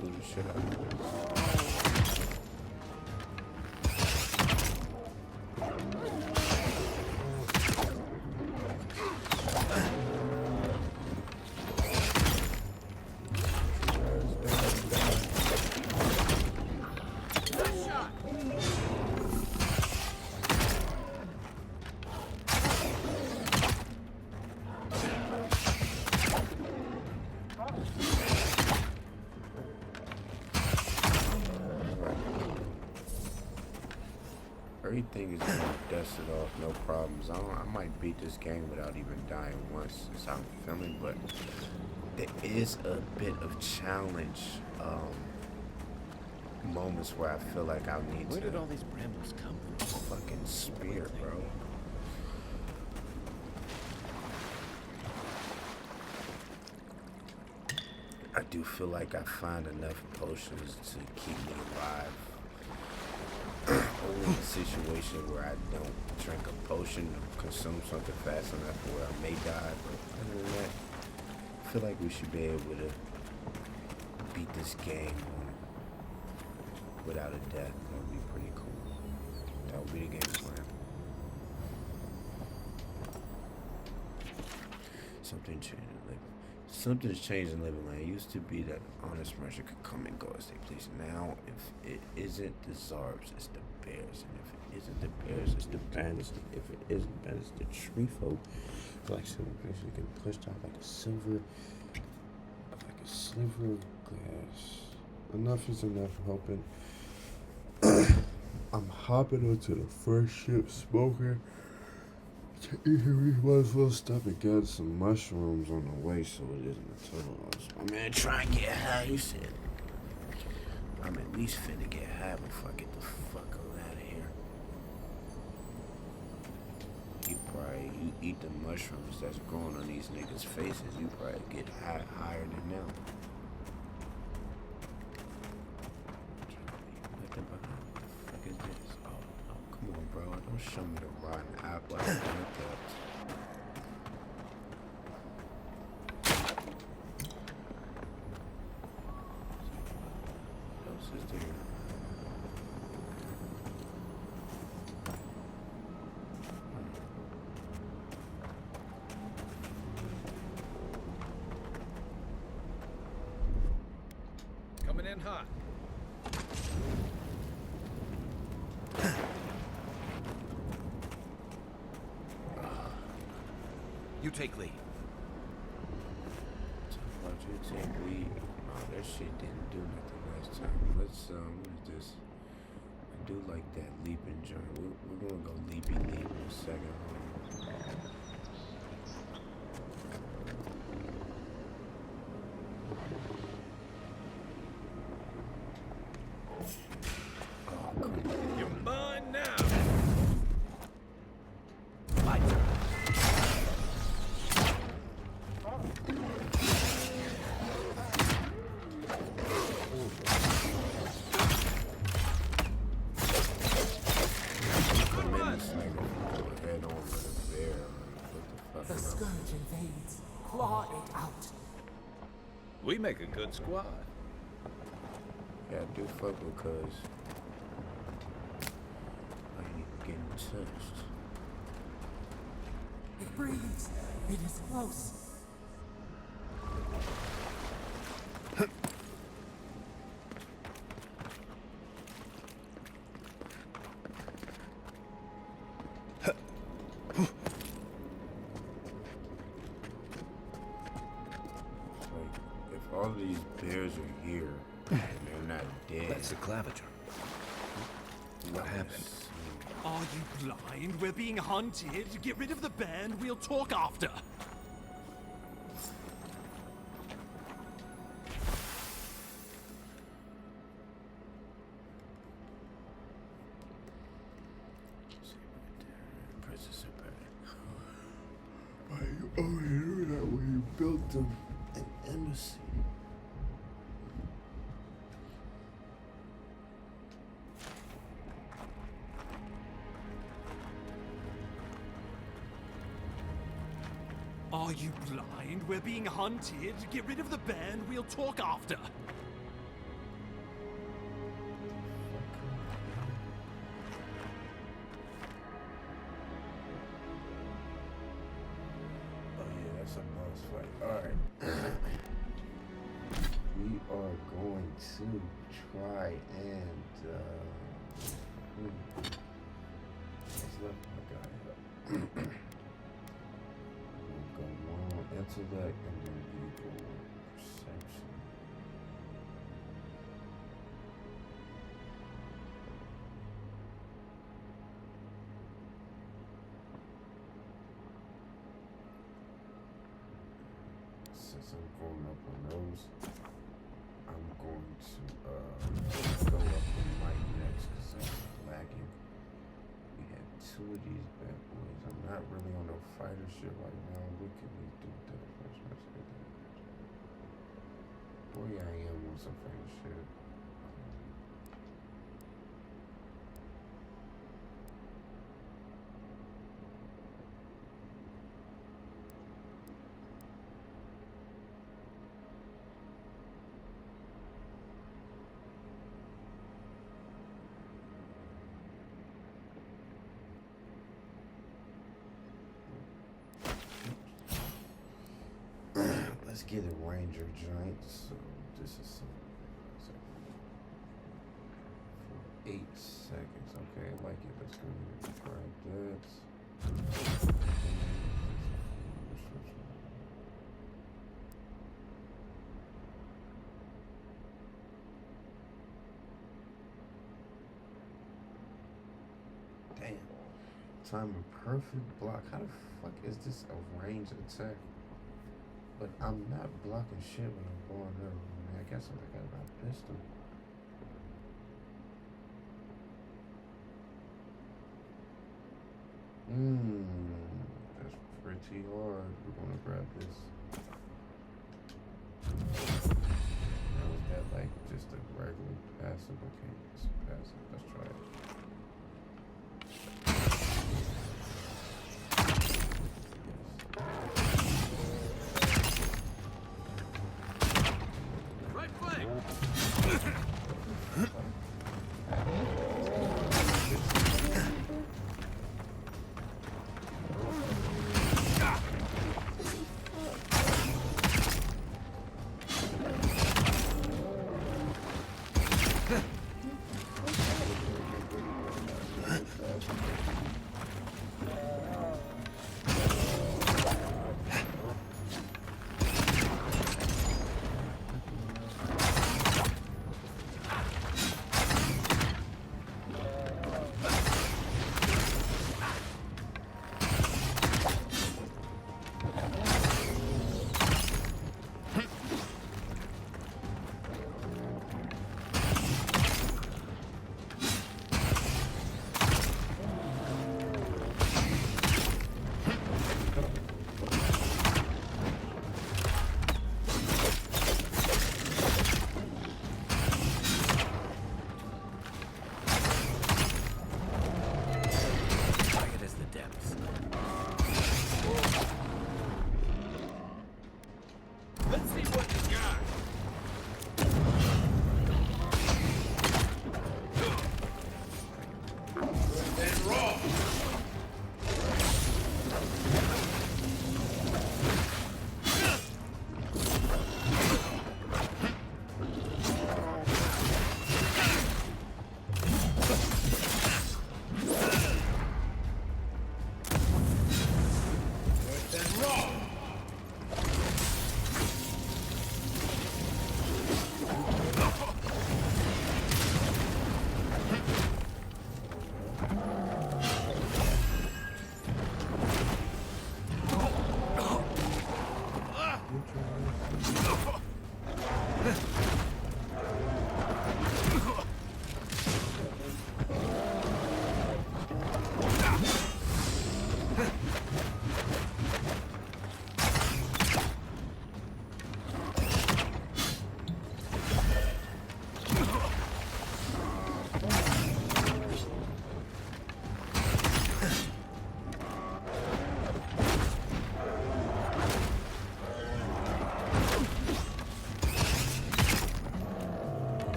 blew the shit out of me. Everything is gonna dust it off, no problems. I might beat this game without even dying once, is how I'm feeling, but there is a bit of challenge moments where I feel like I'll need Where to. did all these brambles come from? Fucking spear, bro. I do feel like I find enough potions to keep me alive. Only in a situation where I don't drink a potion or consume something fast enough where I may die. But other than that, I feel like we should be able to beat this game without a death. That would be pretty cool. That would be the game plan. Something's changed in Living Land. It used to be that honest merchant could come and go as they please. Now, if it isn't the Zarbs, it's the Bears. And if it isn't the Bears, it's the Bandits. If it isn't Bandits, the tree folk. Like silver basically get pushed out like a sliver of glass. Enough is enough, I'm hoping. I'm hopping onto the first ship smoking. We might as well stop and get some mushrooms on the way so it isn't a total loss. My man, try and get high, you said. I'm at least finna get high before I get the fuck out of here. You eat the mushrooms that's growing on these niggas' faces, you probably get higher than them. Nothing behind. What the fuck is this? Oh, come on, bro. Don't show me the rotten apple. I don't want that. What else is there? Coming in hot. You take lead. Why'd you take lead? Oh, that shit didn't do nothing last time. Let's, what is this? I do like that leaping joint. We're gonna go leapy leap in a second. Oh, come on. You're mine now. The scourge invades. Claw it out. We make a good squad. Yeah, I do fuck because I ain't getting touched. It breathes. It is close. All of these bears are here, and they're not dead. That's the claviger. What happened? Are you blind? We're being hunted. Get rid of the bear and we'll talk after. Princess Why you over here that way you built them an embassy? Are you blind? We're being hunted. Get rid of the bear and we'll talk after. Oh yeah, that's a boss fight. Alright. We are going to try and let's let my guy up. Go one on intellect and then you go on perception. Since I'm going up on those, I'm going to go up on Mike next because I'm lagging. We had two of these bad boys. I'm not really on no fighter shit right now. What can we do with that first match? Oh yeah, I am on some funny shit. Let's get a Ranger joint. So this is so for 8 seconds. Okay, I like it. Let's go ahead and grab that. Damn. Time a perfect block. How the fuck is this a range attack? But I'm not blocking shit when I'm going up. I mean, I guess I got my pistol. That's pretty hard. We're gonna grab this. Now is that like just a regular passive? Okay, it's passive. Let's try it.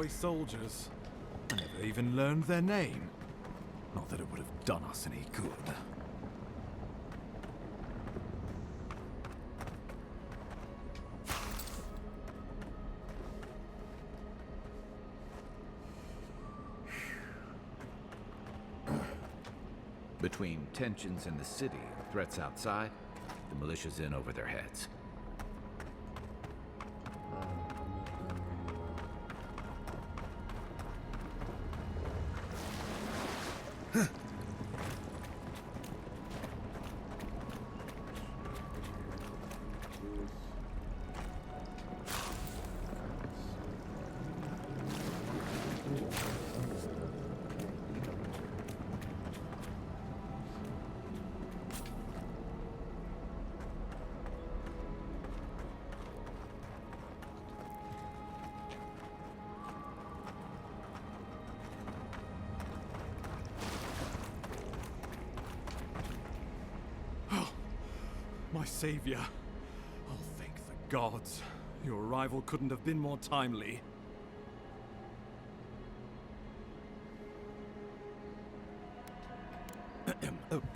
toy soldiers. I never even learned their name. Not that it would have done us any good. Between tensions in the city and threats outside, the militia's in over their heads. My savior. Oh, thank the gods. Your arrival couldn't have been more timely.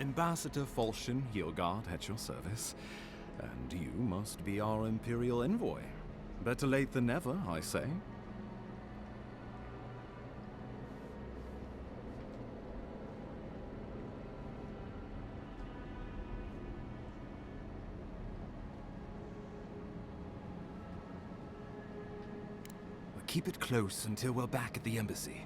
Ambassador Falchion Hildgard at your service. And you must be our Imperial envoy. Better late than never, I say. Keep it close until we're back at the embassy.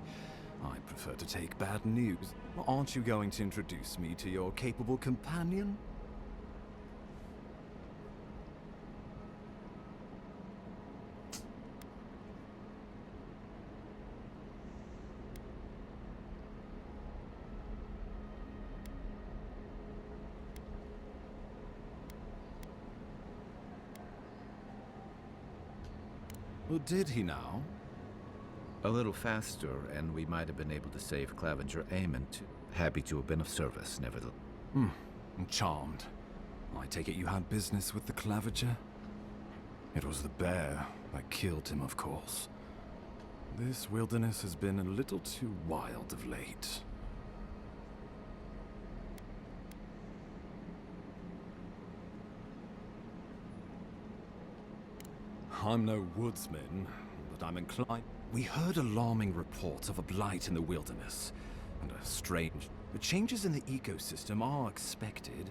I prefer to take bad news. Aren't you going to introduce me to your capable companion? Well, did he now? A little faster, and we might have been able to save Clavenger Aemon too. Happy to have been of service, nevertheless. I'm charmed. I take it you had business with the Clavenger? It was the bear that killed him, of course. This wilderness has been a little too wild of late. I'm no woodsman, but I'm inclined. We heard alarming reports of a blight in the wilderness, and a strange. The changes in the ecosystem are expected,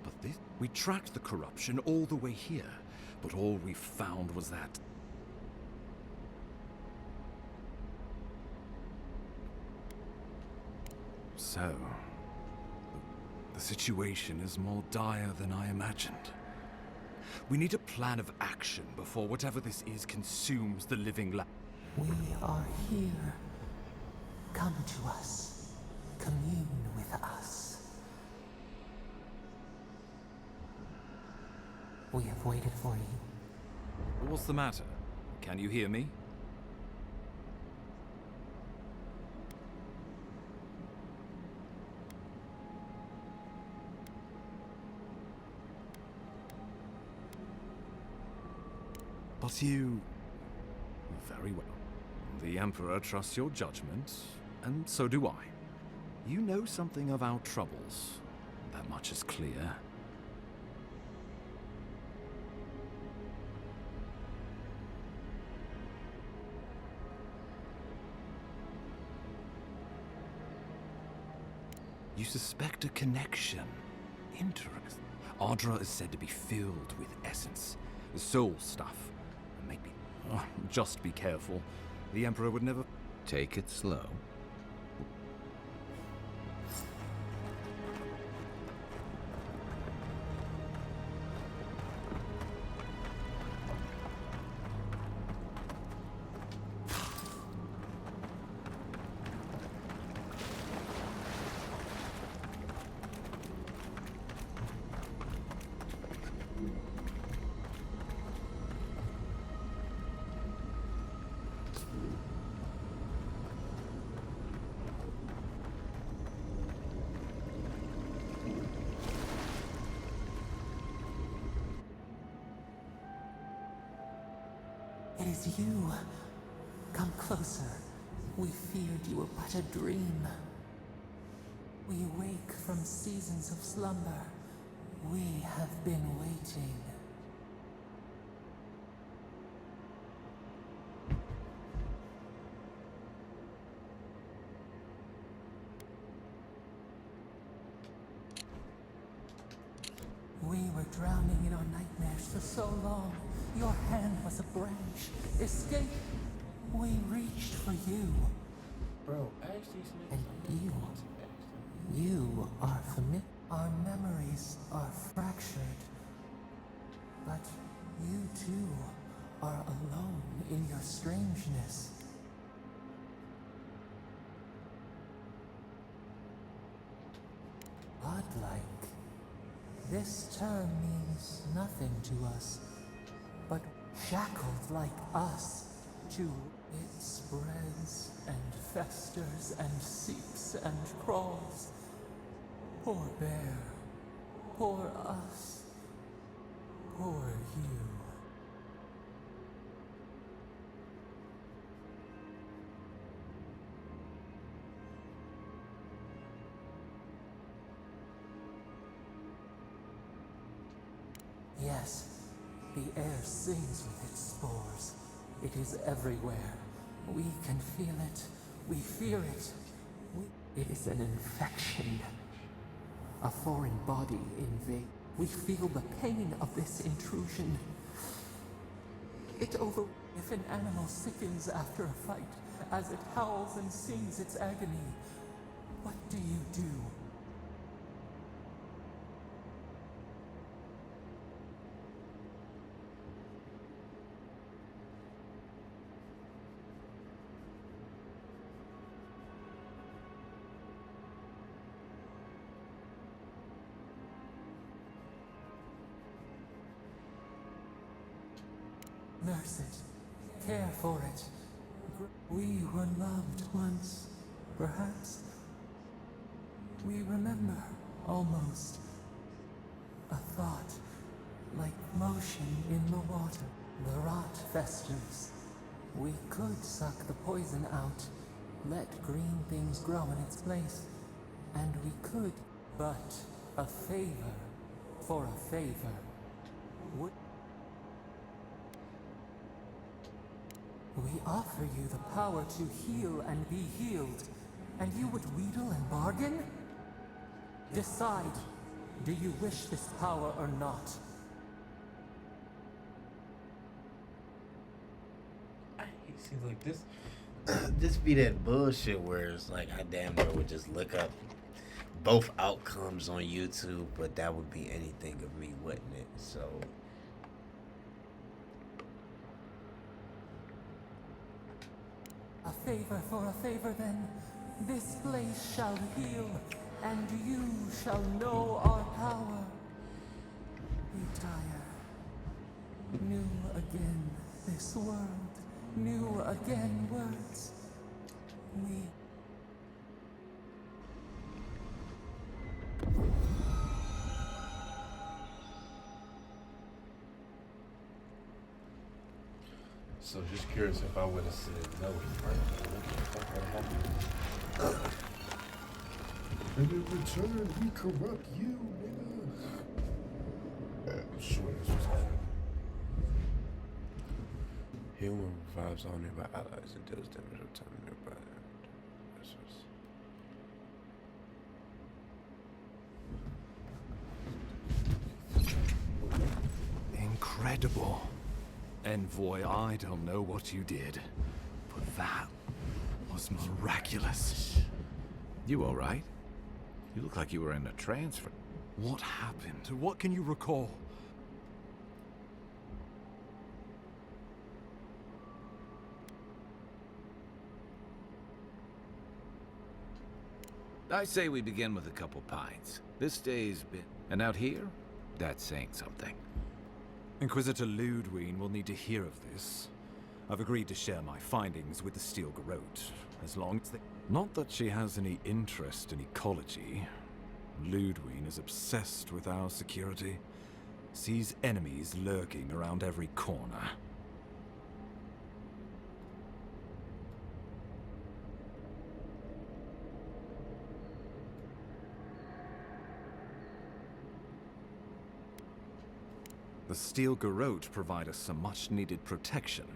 but we tracked the corruption all the way here, but all we found was that. So, the situation is more dire than I imagined. We need a plan of action before whatever this is consumes the living land. We are here. Come to us. Commune with us. We have waited for you. What's the matter? Can you hear me? But you... Very well. The Emperor trusts your judgment, and so do I. You know something of our troubles. That much is clear. You suspect a connection. Interesting. Ardra is said to be filled with essence, soul stuff. Maybe. Just be careful. The Emperor would never. Take it slow. It is you. Come come closer. We feared you were but a dream. We wake from seasons of slumber. We have been waiting. We were drowning in our nightmares for so long. Your hand was a branch. Escape. We reached for you. Bro, ask these niggas. And you are familiar. Our memories are fractured. But you too are alone in your strangeness. Godlike. This term means nothing to us, but shackled like us, to it spreads and festers and seeps and crawls. Poor bear, poor us, poor you. Yes, the air sings with its spores. It is everywhere. We can feel it. We fear it. It is an infection. A foreign body invade. We feel the pain of this intrusion. If an animal sickens after a fight, as it howls and sings its agony, what do you do? Nurse it. Care for it. We were loved once, perhaps. We remember, almost. A thought, like motion in the water. The rot festers. We could suck the poison out, let green things grow in its place. And we could, but a favor for a favor would. We offer you the power to heal and be healed, and you would wheedle and bargain? Decide, do you wish this power or not? See, like this, this be that bullshit where it's like I damn near would just look up both outcomes on YouTube, but that would be anything of me, wouldn't it? So. A favor for a favor then. This place shall heal, and you shall know our power. Retire. New again this world. New again words. We... So just curious if I would have said no first, what the fuck would have happened? And in return, we corrupt you, nigga. Sure, this was happening. Human revives all nearby allies and deals damage over time nearby. Incredible. Envoy, I don't know what you did, but that was miraculous. You all right? You look like you were in a trance for... What happened? What can you recall? I say we begin with a couple pints. This day's been... And out here? That's saying something. Inquisitor Ludwig will need to hear of this. I've agreed to share my findings with the Steel Garrote, as long as they... Not that she has any interest in ecology. Ludwig is obsessed with our security. Sees enemies lurking around every corner. The steel garrote provide us some much-needed protection,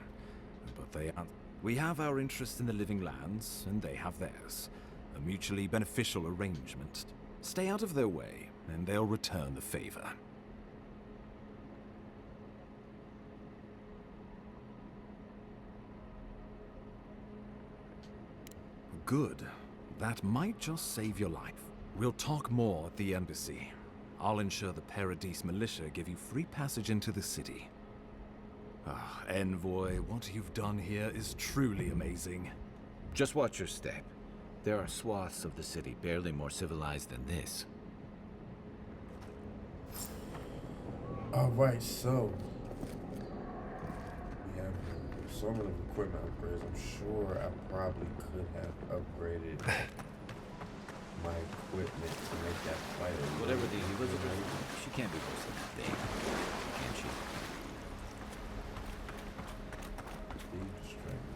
but they aren't. We have our interest in the living lands, and they have theirs. A mutually beneficial arrangement. Stay out of their way, and they'll return the favor. Good. That might just save your life. We'll talk more at the embassy. I'll ensure the Paradise militia give you free passage into the city. Ah, Envoy, what you've done here is truly amazing. Just watch your step. There are swaths of the city barely more civilized than this. Alright, so we have so many equipment upgrades. I'm sure I probably could have upgraded my equipment to make that fight a Whatever the little Elizabeth, easier. she can't be worse than that thing, can she? Speed strength.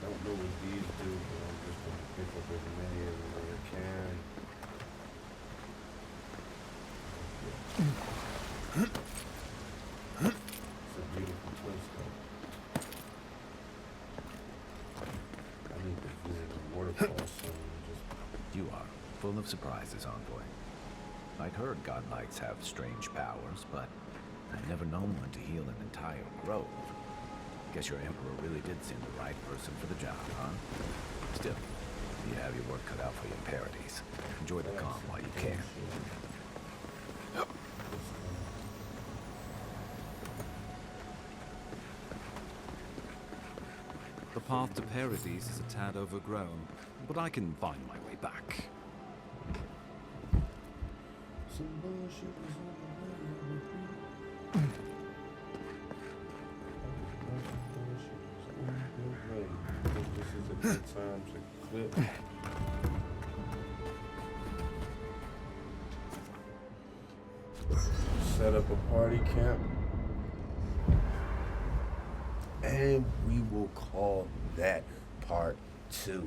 Don't know what these do, but I'm just gonna pick up as many as I can. It's a beautiful place, though. I need to visit a waterfall soon. Just You are full of surprises, Envoy. I'd heard godlights have strange powers, but I've never known one to heal an entire grove. Guess your Emperor really did seem the right person for the job, huh? Still, you have your work cut out for you in Paradise. Enjoy the calm while you can. The path to Paradise is a tad overgrown, but I can find my way back. some bullshit is on the way. This is a good time to clip. Set up a party camp. And we will call that part 2.